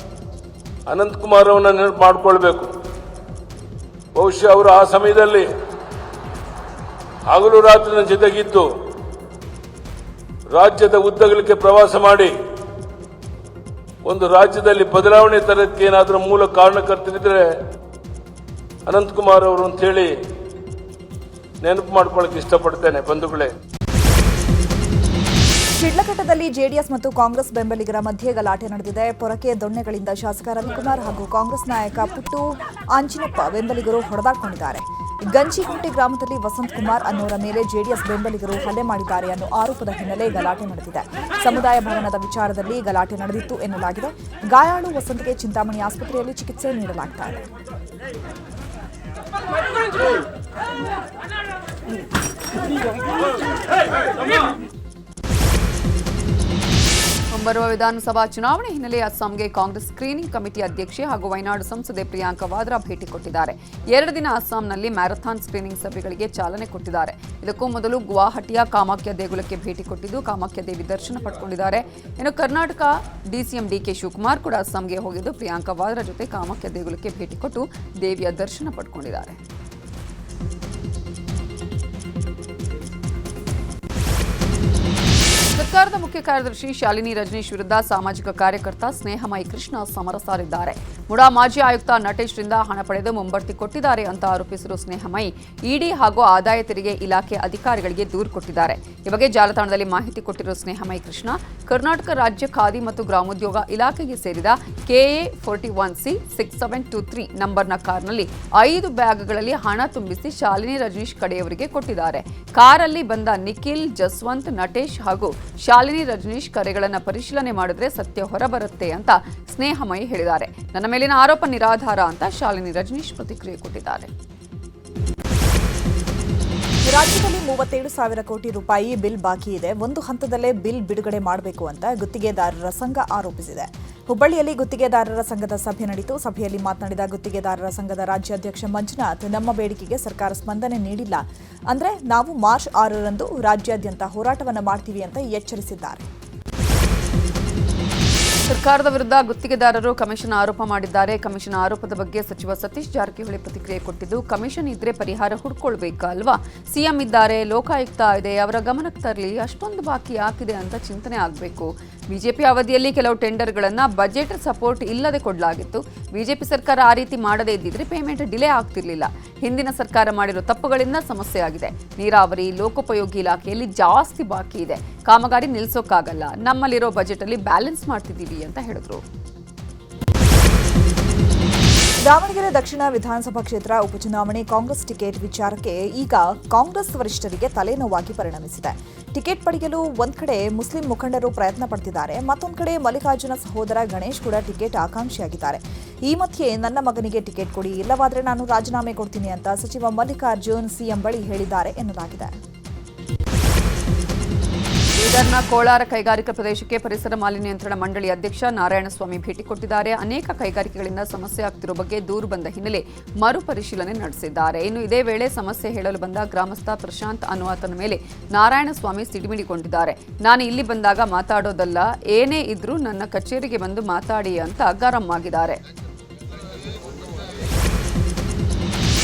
ಅನಂತಕುಮಾರ್ ಅವರನ್ನು ನೆನಪು ಮಾಡಿಕೊಳ್ಬೇಕು. ಬಹುಶಃ ಅವರು ಆ ಸಮಯದಲ್ಲಿ ಹಗಲು ರಾತ್ರಿನ ಜೊತೆಗಿದ್ದು ರಾಜ್ಯದ ಉದ್ದಗಲಕ್ಕೆ ಪ್ರವಾಸ ಮಾಡಿ ಒಂದು ರಾಜ್ಯದಲ್ಲಿ ಬದಲಾವಣೆ ತರಕ್ಕೆ ಏನಾದರೂ ಮೂಲ ಕಾರಣಕರ್ತರಿದ್ರೆ ಅನಂತಕುಮಾರ್ ಅವರು ಅಂತ ಹೇಳಿ ನೆನಪು ಮಾಡ್ಕೊಳ್ಳಕ್ಕೆ ಇಷ್ಟಪಡ್ತೇನೆ. ಬಂಧುಗಳೇ, ಶಿಡ್ಲಘಟ್ಟದಲ್ಲಿ ಜೆಡಿಎಸ್ ಮತ್ತು ಕಾಂಗ್ರೆಸ್ ಬೆಂಬಲಿಗರ ಮಧ್ಯೆ ಗಲಾಟೆ ನಡೆದಿದೆ. ಪೊರಕೆ ದೊಣ್ಣೆಗಳಿಂದ ಶಾಸಕ ರವಿಕುಮಾರ್ ಹಾಗೂ ಕಾಂಗ್ರೆಸ್ ನಾಯಕ ಪುಟ್ಟು ಆಂಜಿನಪ್ಪ ಬೆಂಬಲಿಗರು ಹೊಡೆದಾಡಿಕೊಂಡಿದ್ದಾರೆ. ಗಂಜಿಗುಂಟೆ ಗ್ರಾಮದಲ್ಲಿ ವಸಂತ್ ಕುಮಾರ್ ಅನ್ನೋರ ಮೇಲೆ ಜೆಡಿಎಸ್ ಬೆಂಬಲಿಗರು ಹಲ್ಲೆ ಮಾಡಿದ್ದಾರೆ ಅನ್ನೋ ಆರೋಪದ ಹಿನ್ನೆಲೆ ಗಲಾಟೆ ನಡೆದಿದೆ. ಸಮುದಾಯ ಭವನದ ವಿಚಾರದಲ್ಲಿ ಗಲಾಟೆ ನಡೆದಿತ್ತು ಎನ್ನಲಾಗಿದೆ. ಗಾಯಾಳು ವಸಂತ್ಗೆ ಚಿಂತಾಮಣಿ ಆಸ್ಪತ್ರೆಯಲ್ಲಿ ಚಿಕಿತ್ಸೆ ನೀಡಲಾಗ್ತಾ ಇದೆ. ಮುಂಬರುವ ವಿಧಾನಸಭಾ ಚುನಾವಣೆ ಹಿನ್ನೆಲೆ ಅಸ್ಸಾಂಗೆ ಕಾಂಗ್ರೆಸ್ ಸ್ಕ್ರೀನಿಂಗ್ ಕಮಿಟಿ ಅಧ್ಯಕ್ಷೆ ಹಾಗೂ ವಯನಾಡು ಸಂಸದೆ ಪ್ರಿಯಾಂಕಾ ವಾದ್ರಾ ಭೇಟಿ ಕೊಟ್ಟಿದ್ದಾರೆ. 2 ದಿನ ಅಸ್ಸಾಂನಲ್ಲಿ ಮ್ಯಾರಥಾನ್ ಸ್ಕ್ರೀನಿಂಗ್ ಸಭೆಗಳಿಗೆ ಚಾಲನೆ ಕೊಟ್ಟಿದ್ದಾರೆ. ಇದಕ್ಕೂ ಮೊದಲು ಗುವಾಹಟಿಯ ಕಾಮಾಖ್ಯ ದೇಗುಲಕ್ಕೆ ಭೇಟಿ ಕೊಟ್ಟಿದ್ದು ಕಾಮಾಖ್ಯ ದೇವಿ ದರ್ಶನ ಪಡೆದುಕೊಂಡಿದ್ದಾರೆ. ಇನ್ನು ಕರ್ನಾಟಕ ಡಿಸಿಎಂ ಡಿಕೆ ಶಿವಕುಮಾರ್ ಕೂಡ ಅಸ್ಸಾಂಗೆ ಹೋಗಿದ್ದು ಪ್ರಿಯಾಂಕಾ ವಾದ್ರಾ ಜೊತೆ ಕಾಮಾಖ್ಯ ದೇಗುಲಕ್ಕೆ ಭೇಟಿ ಕೊಟ್ಟು ದೇವಿಯ ದರ್ಶನ ಪಡೆದುಕೊಂಡಿದ್ದಾರೆ. ಸರ್ಕಾರದ ಮುಖ್ಯ ಕಾರ್ಯದರ್ಶಿ ಶಾಲಿನಿ ರಜನೀಶ್ ವಿರುದ್ಧ ಸಾಮಾಜಿಕ ಕಾರ್ಯಕರ್ತ ಸ್ನೇಹಮಯಿ ಕೃಷ್ಣ ಸಮರ ಸಾರಿದ್ದಾರೆ. ಮುಡಾ ಮಾಜಿ ಆಯುಕ್ತ ನಟೇಶ್ರಿಂದ ಹಣ ಪಡೆದು ಮುಂಬಡ್ತಿ ಕೊಟ್ಟಿದ್ದಾರೆ ಅಂತ ಆರೋಪಿಸಿರುವ ಸ್ನೇಹಮಯಿ ಇಡಿ ಹಾಗೂ ಆದಾಯ ತೆರಿಗೆ ಇಲಾಖೆ ಅಧಿಕಾರಿಗಳಿಗೆ ದೂರು ಕೊಟ್ಟಿದ್ದಾರೆ. ಈ ಬಗ್ಗೆ ಜಾಲತಾಣದಲ್ಲಿ ಮಾಹಿತಿ ಕೊಟ್ಟಿರುವ ಸ್ನೇಹಮಯಿ ಕೃಷ್ಣ, ಕರ್ನಾಟಕ ರಾಜ್ಯ ಖಾದಿ ಮತ್ತು ಗ್ರಾಮೋದ್ಯೋಗ ಇಲಾಖೆಗೆ ಸೇರಿದ KA 41C 6723 ನಂಬರ್ನ ಕಾರ್ನಲ್ಲಿ 5 ಬ್ಯಾಗ್ಗಳಲ್ಲಿ ಹಣ ತುಂಬಿಸಿ ಶಾಲಿನಿ ರಜನೀಶ್ ಕಡೆಯವರಿಗೆ ಕೊಟ್ಟಿದ್ದಾರೆ. ಕಾರಲ್ಲಿ ಬಂದ ನಿಖಿಲ್, ಜಸ್ವಂತ್, ನಟೇಶ್ ಹಾಗೂ ಶಾಲಿನಿ ರಜನೀಶ್ ಕರೆಗಳನ್ನು ಪರಿಶೀಲನೆ ಮಾಡಿದ್ರೆ ಸತ್ಯ ಹೊರಬರುತ್ತೆ ಅಂತ ಸ್ನೇಹಮಯಿ ಹೇಳಿದ್ದಾರೆ. ನನ್ನ ಮೇಲಿನ ಆರೋಪ ನಿರಾಧಾರ ಅಂತ ಶಾಲಿನಿ ರಜನೀಶ್ ಪ್ರತಿಕ್ರಿಯೆ ಕೊಟ್ಟಿದ್ದಾರೆ. ರಾಜ್ಯದಲ್ಲಿ 37,000 ಕೋಟಿ ರೂಪಾಯಿ ಬಿಲ್ ಬಾಕಿ ಇದೆ. ಒಂದು ಹಂತದಲ್ಲೇ ಬಿಲ್ ಬಿಡುಗಡೆ ಮಾಡಬೇಕು ಅಂತ ಗುತ್ತಿಗೆದಾರರ ಸಂಘ ಆರೋಪಿಸಿದೆ. ಹುಬ್ಬಳ್ಳಿಯಲ್ಲಿ ಗುತ್ತಿಗೆದಾರರ ಸಂಘದ ಸಭೆ ನಡೆಯಿತು. ಸಭೆಯಲ್ಲಿ ಮಾತನಾಡಿದ ಗುತ್ತಿಗೆದಾರರ ಸಂಘದ ರಾಜ್ಯಾಧ್ಯಕ್ಷ ಮಂಜುನಾಥ್, ನಮ್ಮ ಬೇಡಿಕೆಗೆ ಸರ್ಕಾರ ಸ್ಪಂದನೆ ನೀಡಿಲ್ಲ ಅಂದ್ರೆ ನಾವು ಮಾರ್ಚ್ 6ರಂದು ರಾಜ್ಯಾದ್ಯಂತ ಹೋರಾಟವನ್ನು ಮಾಡ್ತೀವಿ ಅಂತ ಎಚ್ಚರಿಸಿದ್ದಾರೆ. ಸರ್ಕಾರದ ವಿರುದ್ಧ ಗುತ್ತಿಗೆದಾರರು ಕಮಿಷನ್ ಆರೋಪ ಮಾಡಿದ್ದಾರೆ. ಕಮಿಷನ್ ಆರೋಪದ ಬಗ್ಗೆ ಸಚಿವ ಸತೀಶ್ ಜಾರಕಿಹೊಳಿ ಪ್ರತಿಕ್ರಿಯೆ ಕೊಟ್ಟಿದ್ದು, ಕಮಿಷನ್ ಇದ್ರೆ ಪರಿಹಾರ ಹುಡ್ಕೊಳ್ಬೇಕಾ ಅಲ್ವಾ? ಸಿಎಂ ಇದ್ದಾರೆ, ಲೋಕಾಯುಕ್ತ ಇದೆ, ಅವರ ಗಮನಕ್ಕೆ ತರಲಿ, ಅಷ್ಟೊಂದು ಬಾಕಿ ಯಾಕಿದೆ ಅಂತ ಚಿಂತನೆ ಆಗಬೇಕು. ಬಿಜೆಪಿ ಅವಧಿಯಲ್ಲಿ ಕೆಲವು ಟೆಂಡರ್ಗಳನ್ನು ಬಜೆಟ್ ಸಪೋರ್ಟ್ ಇಲ್ಲದೆ ಕೊಡಲಾಗಿತ್ತು. ಬಿಜೆಪಿ ಸರ್ಕಾರ ಆ ರೀತಿ ಮಾಡದೇ ಇದ್ದಿದ್ರೆ ಪೇಮೆಂಟ್ ಡಿಲೇ ಆಗ್ತಿರ್ಲಿಲ್ಲ. ಹಿಂದಿನ ಸರ್ಕಾರ ಮಾಡಿರೋ ತಪ್ಪುಗಳಿಂದ ಸಮಸ್ಯೆ ಆಗಿದೆ. ನೀರಾವರಿ, ಲೋಕೋಪಯೋಗಿ ಇಲಾಖೆಯಲ್ಲಿ ಜಾಸ್ತಿ ಬಾಕಿ ಇದೆ. ಕಾಮಗಾರಿ ನಿಲ್ಲಿಸೋಕ್ಕಾಗಲ್ಲ. ನಮ್ಮಲ್ಲಿರೋ ಬಜೆಟ್ ಅಲ್ಲಿ ಬ್ಯಾಲೆನ್ಸ್ ಮಾಡ್ತಿದ್ದೀವಿ ಅಂತ ಹೇಳಿದ್ರು. ದಾವಣಗೆರೆ ದಕ್ಷಿಣ ವಿಧಾನಸಭಾ ಕ್ಷೇತ್ರ ಉಪಚುನಾವಣೆ ಕಾಂಗ್ರೆಸ್ ಟಿಕೆಟ್ ವಿಚಾರಕ್ಕೆ ಈಗ ಕಾಂಗ್ರೆಸ್ ವರಿಷ್ಠರಿಗೆ ತಲೆನೋವಾಗಿ ಪರಿಣಮಿಸಿದೆ. ಟಿಕೆಟ್ ಪಡೆಯಲು ಒಂದ್ ಕಡೆ ಮುಸ್ಲಿಂ ಮುಖಂಡರು ಪ್ರಯತ್ನ ಪಡ್ತಿದ್ದಾರೆ, ಮತ್ತೊಂದು ಕಡೆ ಮಲ್ಲಿಕಾರ್ಜುನ ಸಹೋದರ ಗಣೇಶ್ ಕೂಡ ಟಿಕೆಟ್ ಆಕಾಂಕ್ಷಿಯಾಗಿದ್ದಾರೆ. ಈ ಮಧ್ಯೆ ನನ್ನ ಮಗನಿಗೆ ಟಿಕೆಟ್ ಕೊಡಿ, ಇಲ್ಲವಾದ್ರೆ ನಾನು ರಾಜೀನಾಮೆ ಕೊಡ್ತೀನಿ ಅಂತ ಸಚಿವ ಮಲ್ಲಿಕಾರ್ಜುನ್ ಸಿಎಂ ಬಳಿ ಹೇಳಿದ್ದಾರೆ ಎನ್ನಲಾಗಿದೆ. ಬೀದರ್ನ ಕೋಲಾರ ಕೈಗಾರಿಕಾ ಪ್ರದೇಶಕ್ಕೆ ಪರಿಸರ ಮಾಲಿನ್ಯ ನಿಯಂತ್ರಣ ಮಂಡಳಿ ಅಧ್ಯಕ್ಷ ನಾರಾಯಣಸ್ವಾಮಿ ಭೇಟಿ ಕೊಟ್ಟಿದ್ದಾರೆ. ಅನೇಕ ಕೈಗಾರಿಕೆಗಳಿಂದ ಸಮಸ್ಯೆ ಆಗ್ತಿರೋ ಬಗ್ಗೆ ದೂರು ಬಂದ ಹಿನ್ನೆಲೆ ಮರುಪರಿಶೀಲನೆ ನಡೆಸಿದ್ದಾರೆ. ಇನ್ನು ಇದೇ ವೇಳೆ ಸಮಸ್ಯೆ ಹೇಳಲು ಬಂದ ಗ್ರಾಮಸ್ಥ ಪ್ರಶಾಂತ್ ಅನ್ನುವತನ ಮೇಲೆ ನಾರಾಯಣಸ್ವಾಮಿ ಸಿಡಿಮಿಡಿಕೊಂಡಿದ್ದಾರೆ. ನಾನು ಇಲ್ಲಿ ಬಂದಾಗ ಮಾತಾಡೋದಲ್ಲ, ಏನೇ ಇದ್ರೂ ನನ್ನ ಕಚೇರಿಗೆ ಬಂದು ಮಾತಾಡಿ ಅಂತ ಗರಂ ಆಗಿದ್ದಾರೆ.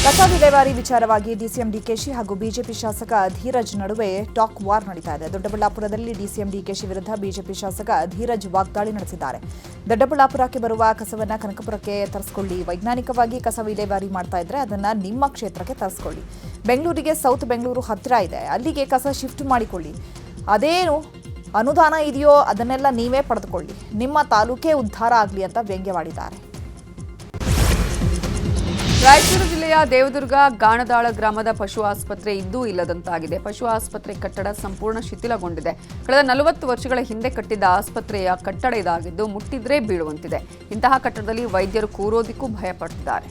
ಕಸ ವಿಲೇವಾರಿ ವಿಚಾರವಾಗಿ ಡಿಸಿಎಂ ಡಿಕೆಶಿ ಹಾಗೂ ಬಿಜೆಪಿ ಶಾಸಕ ಧೀರಜ್ ನಡುವೆ ಟಾಕ್ ವಾರ್ ನಡೀತಾ ಇದೆ. ದೊಡ್ಡಬಳ್ಳಾಪುರದಲ್ಲಿ ಡಿಸಿಎಂ ಡಿಕೆಶಿ ವಿರುದ್ಧ ಬಿಜೆಪಿ ಶಾಸಕ ಧೀರಜ್ ವಾಗ್ದಾಳಿ ನಡೆಸಿದ್ದಾರೆ. ದೊಡ್ಡಬಳ್ಳಾಪುರಕ್ಕೆ ಬರುವ ಕಸವನ್ನ ಕನಕಪುರಕ್ಕೆ ತರಿಸಿಕೊಳ್ಳಿ, ವೈಜ್ಞಾನಿಕವಾಗಿ ಕಸ ವಿಲೇವಾರಿ ಮಾಡ್ತಾ ಇದ್ರೆ ಅದನ್ನ ನಿಮ್ಮ ಕ್ಷೇತ್ರಕ್ಕೆ ತರಿಸಿಕೊಳ್ಳಿ. ಬೆಂಗಳೂರಿಗೆ ಸೌತ್ ಬೆಂಗಳೂರು ಹತ್ತಿರ ಇದೆ, ಅಲ್ಲಿಗೆ ಕಸ ಶಿಫ್ಟ್ ಮಾಡಿಕೊಳ್ಳಿ. ಅದೇನು ಅನುದಾನ ಇದೆಯೋ ಅದನ್ನೆಲ್ಲ ನೀವೇ ಪಡೆದುಕೊಳ್ಳಿ, ನಿಮ್ಮ ತಾಲೂಕೇ ಉದ್ಧಾರ ಆಗಲಿ ಅಂತ ವ್ಯಂಗ್ಯವಾಡಿದ್ದಾರೆ. ರಾಯಚೂರು ಜಿಲ್ಲೆಯ ದೇವದುರ್ಗ ಗಾಣದಾಳ ಗ್ರಾಮದ ಪಶು ಆಸ್ಪತ್ರೆ ಇದ್ದೂ ಇಲ್ಲದಂತಾಗಿದೆ. ಪಶು ಆಸ್ಪತ್ರೆ ಕಟ್ಟಡ ಸಂಪೂರ್ಣ ಶಿಥಿಲಗೊಂಡಿದೆ. ಕಳೆದ 40 ವರ್ಷಗಳ ಹಿಂದೆ ಕಟ್ಟಿದ್ದ ಆಸ್ಪತ್ರೆಯ ಕಟ್ಟಡ ಇದಾಗಿದ್ದು ಮುಟ್ಟಿದ್ರೆ ಬೀಳುವಂತಿದೆ. ಇಂತಹ ಕಟ್ಟಡದಲ್ಲಿ ವೈದ್ಯರು ಕೂರೋದಿಕ್ಕೂ ಭಯಪಡ್ತಿದ್ದಾರೆ.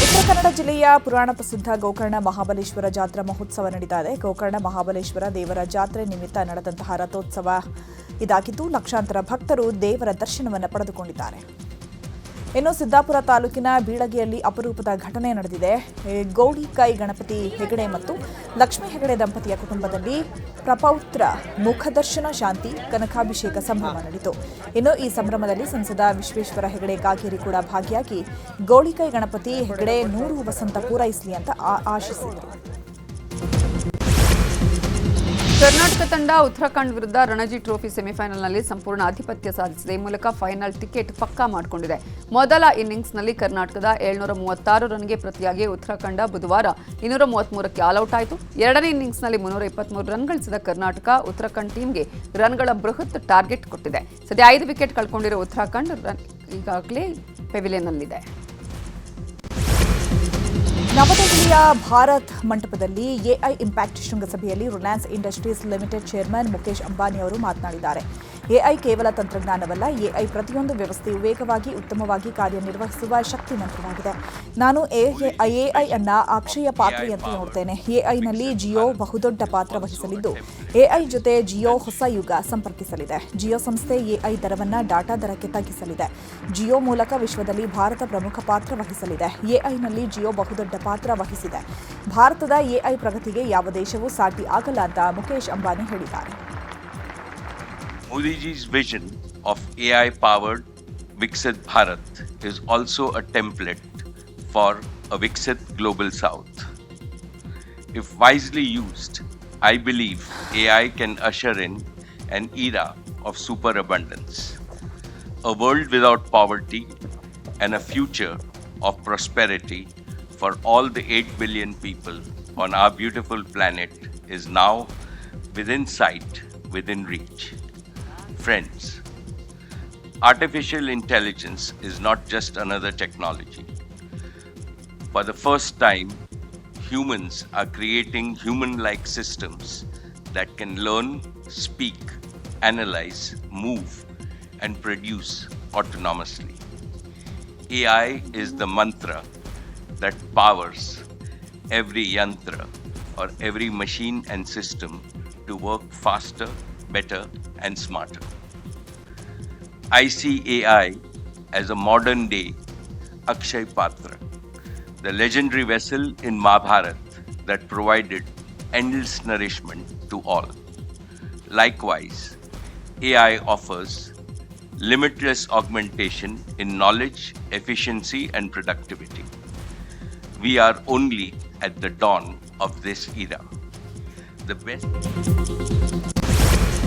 ಉತ್ತರ ಕನ್ನಡ ಜಿಲ್ಲೆಯ ಪುರಾಣ ಪ್ರಸಿದ್ಧ ಗೋಕರ್ಣ ಮಹಾಬಲೇಶ್ವರ ಜಾತ್ರಾ ಮಹೋತ್ಸವ ನಡೀತಾ ಇದೆ. ಗೋಕರ್ಣ ಮಹಾಬಲೇಶ್ವರ ದೇವರ ಜಾತ್ರೆ ನಿಮಿತ್ತ ನಡೆದಂತಹ ರಥೋತ್ಸವ ಇದಾಗಿದ್ದು ಲಕ್ಷಾಂತರ ಭಕ್ತರು ದೇವರ ದರ್ಶನವನ್ನು ಪಡೆದುಕೊಂಡಿದ್ದಾರೆ. ಇನ್ನು ಸಿದ್ದಾಪುರ ತಾಲೂಕಿನ ಬೀಳಗಿಯಲ್ಲಿ ಅಪರೂಪದ ಘಟನೆ ನಡೆದಿದೆ. ಗೌಡಿಕೈ ಗಣಪತಿ ಹೆಗಡೆ ಮತ್ತು ಲಕ್ಷ್ಮೀ ಹೆಗಡೆ ದಂಪತಿಯ ಕುಟುಂಬದಲ್ಲಿ ಪ್ರಪೌತ್ರ ಮುಖದರ್ಶನ ಶಾಂತಿ ಕನಕಾಭಿಷೇಕ ಸಂಭ್ರಮ ನಡೆಯಿತು. ಇನ್ನು ಈ ಸಂಭ್ರಮದಲ್ಲಿ ಸಂಸದ ವಿಶ್ವೇಶ್ವರ ಹೆಗಡೆ ಕಾಗೇರಿ ಕೂಡ ಭಾಗಿಯಾಗಿ ಗೌಡಿಕೈ ಗಣಪತಿ ಹೆಗಡೆ 100 ವಸಂತ ಪೂರೈಸಲಿ ಅಂತ ಆಶಿಸಿದರು. ಕರ್ನಾಟಕ ತಂಡ ಉತ್ತರಾಖಂಡ್ ವಿರುದ್ಧ ರಣಜಿ ಟ್ರೋಫಿ ಸೆಮಿಫೈನಲ್ನಲ್ಲಿ ಸಂಪೂರ್ಣ ಆಧಿಪತ್ಯ ಸಾಧಿಸಿದೆ. ಈ ಮೂಲಕ ಫೈನಲ್ ಟಿಕೆಟ್ ಪಕ್ಕಾ ಮಾಡಿಕೊಂಡಿದೆ. ಮೊದಲ ಇನ್ನಿಂಗ್ಸ್ನಲ್ಲಿ ಕರ್ನಾಟಕದ 736 ರನ್ಗೆ ಪ್ರತಿಯಾಗಿ ಉತ್ತರಾಖಂಡ ಬುಧವಾರ 233ಕ್ಕೆ ಆಲ್ಔಟ್ ಆಯಿತು. ಎರಡನೇ ಇನ್ನಿಂಗ್ಸ್ನಲ್ಲಿ 323 ರನ್ ಗಳಿಸಿದ ಕರ್ನಾಟಕ ಉತ್ತರಾಖಂಡ್ ಟೀಮ್ಗೆ ರನ್ಗಳ ಬೃಹತ್ ಟಾರ್ಗೆಟ್ ಕೊಟ್ಟಿದೆ. ಸದ್ಯ 5 ವಿಕೆಟ್ ಕಳ್ಕೊಂಡಿರೋ ಉತ್ತರಾಖಂಡ್ ಈಗಾಗಲೇ ಪೆವಿಲಿಯನ್ನಲ್ಲಿದೆ. ನವದೆಹಲಿಯ ಭಾರತ್ ಮಂಟಪದಲ್ಲಿ ಎಐ ಇಂಪ್ಯಾಕ್ಟ್ ಶೃಂಗಸಭೆಯಲ್ಲಿ Reliance industries limited chairman Mukesh Ambani ಅವರು ಮಾತನಾಡಿದ್ದಾರೆ. ಎಐ ಕೇವಲ ತಂತ್ರಜ್ಞಾನವಲ್ಲ, ಎಐ ಪ್ರತಿಯೊಂದು ವ್ಯವಸ್ಥೆಯು ವೇಗವಾಗಿ ಉತ್ತಮವಾಗಿ ಕಾರ್ಯನಿರ್ವಹಿಸುವ ಶಕ್ತಿ ಮಂತ್ರವಾಗಿದೆ. ನಾನು ಎಐ ಅನ್ನ ಅಕ್ಷಯ ಪಾತ್ರೆಯಂತೆ ನೋಡ್ತೇನೆ. ಎಐನಲ್ಲಿ ಜಿಯೋ ಬಹುದೊಡ್ಡ ಪಾತ್ರ ವಹಿಸಲಿದ್ದು ಎಐ ಜೊತೆ ಜಿಯೋ ಹೊಸ ಯುಗ ಸಂಪರ್ಕಿಸಲಿದೆ. ಜಿಯೋ ಸಂಸ್ಥೆ ಎಐ ದರವನ್ನು ಡಾಟಾ ದರಕ್ಕೆ ತಗ್ಗಿಸಲಿದೆ. ಜಿಯೋ ಮೂಲಕ ವಿಶ್ವದಲ್ಲಿ ಭಾರತ ಪ್ರಮುಖ ಪಾತ್ರ ವಹಿಸಲಿದೆ. ಎಐನಲ್ಲಿ ಜಿಯೋ ಬಹುದೊಡ್ಡ ಪಾತ್ರ ವಹಿಸಿದೆ. ಭಾರತದ ಎಐ ಪ್ರಗತಿಗೆ ಯಾವ ದೇಶವೂ ಸಾಟಿ ಆಗಲ್ಲ ಅಂತ ಮುಖೇಶ್ ಅಂಬಾನಿ ಹೇಳಿದ್ದಾರೆ. Modi ji's vision of AI-powered Viksit Bharat is also a template for a Viksit Global South. If wisely used, I believe AI can usher in an era of superabundance, a world without poverty, and a future of prosperity for all the 8 billion people on our beautiful planet is now within sight, within reach. Friends, artificial intelligence is not just another technology. For the first time, humans are creating human-like systems that can learn, speak, analyze, move, and produce autonomously. AI is the mantra that powers every yantra or every machine and system to work faster, better, and smarter. I see AI as a modern day Akshay Patra, the legendary vessel in Mahabharat that provided endless nourishment to all. Likewise, AI offers limitless augmentation in knowledge, efficiency, and productivity. We are only at the dawn of this era. The best.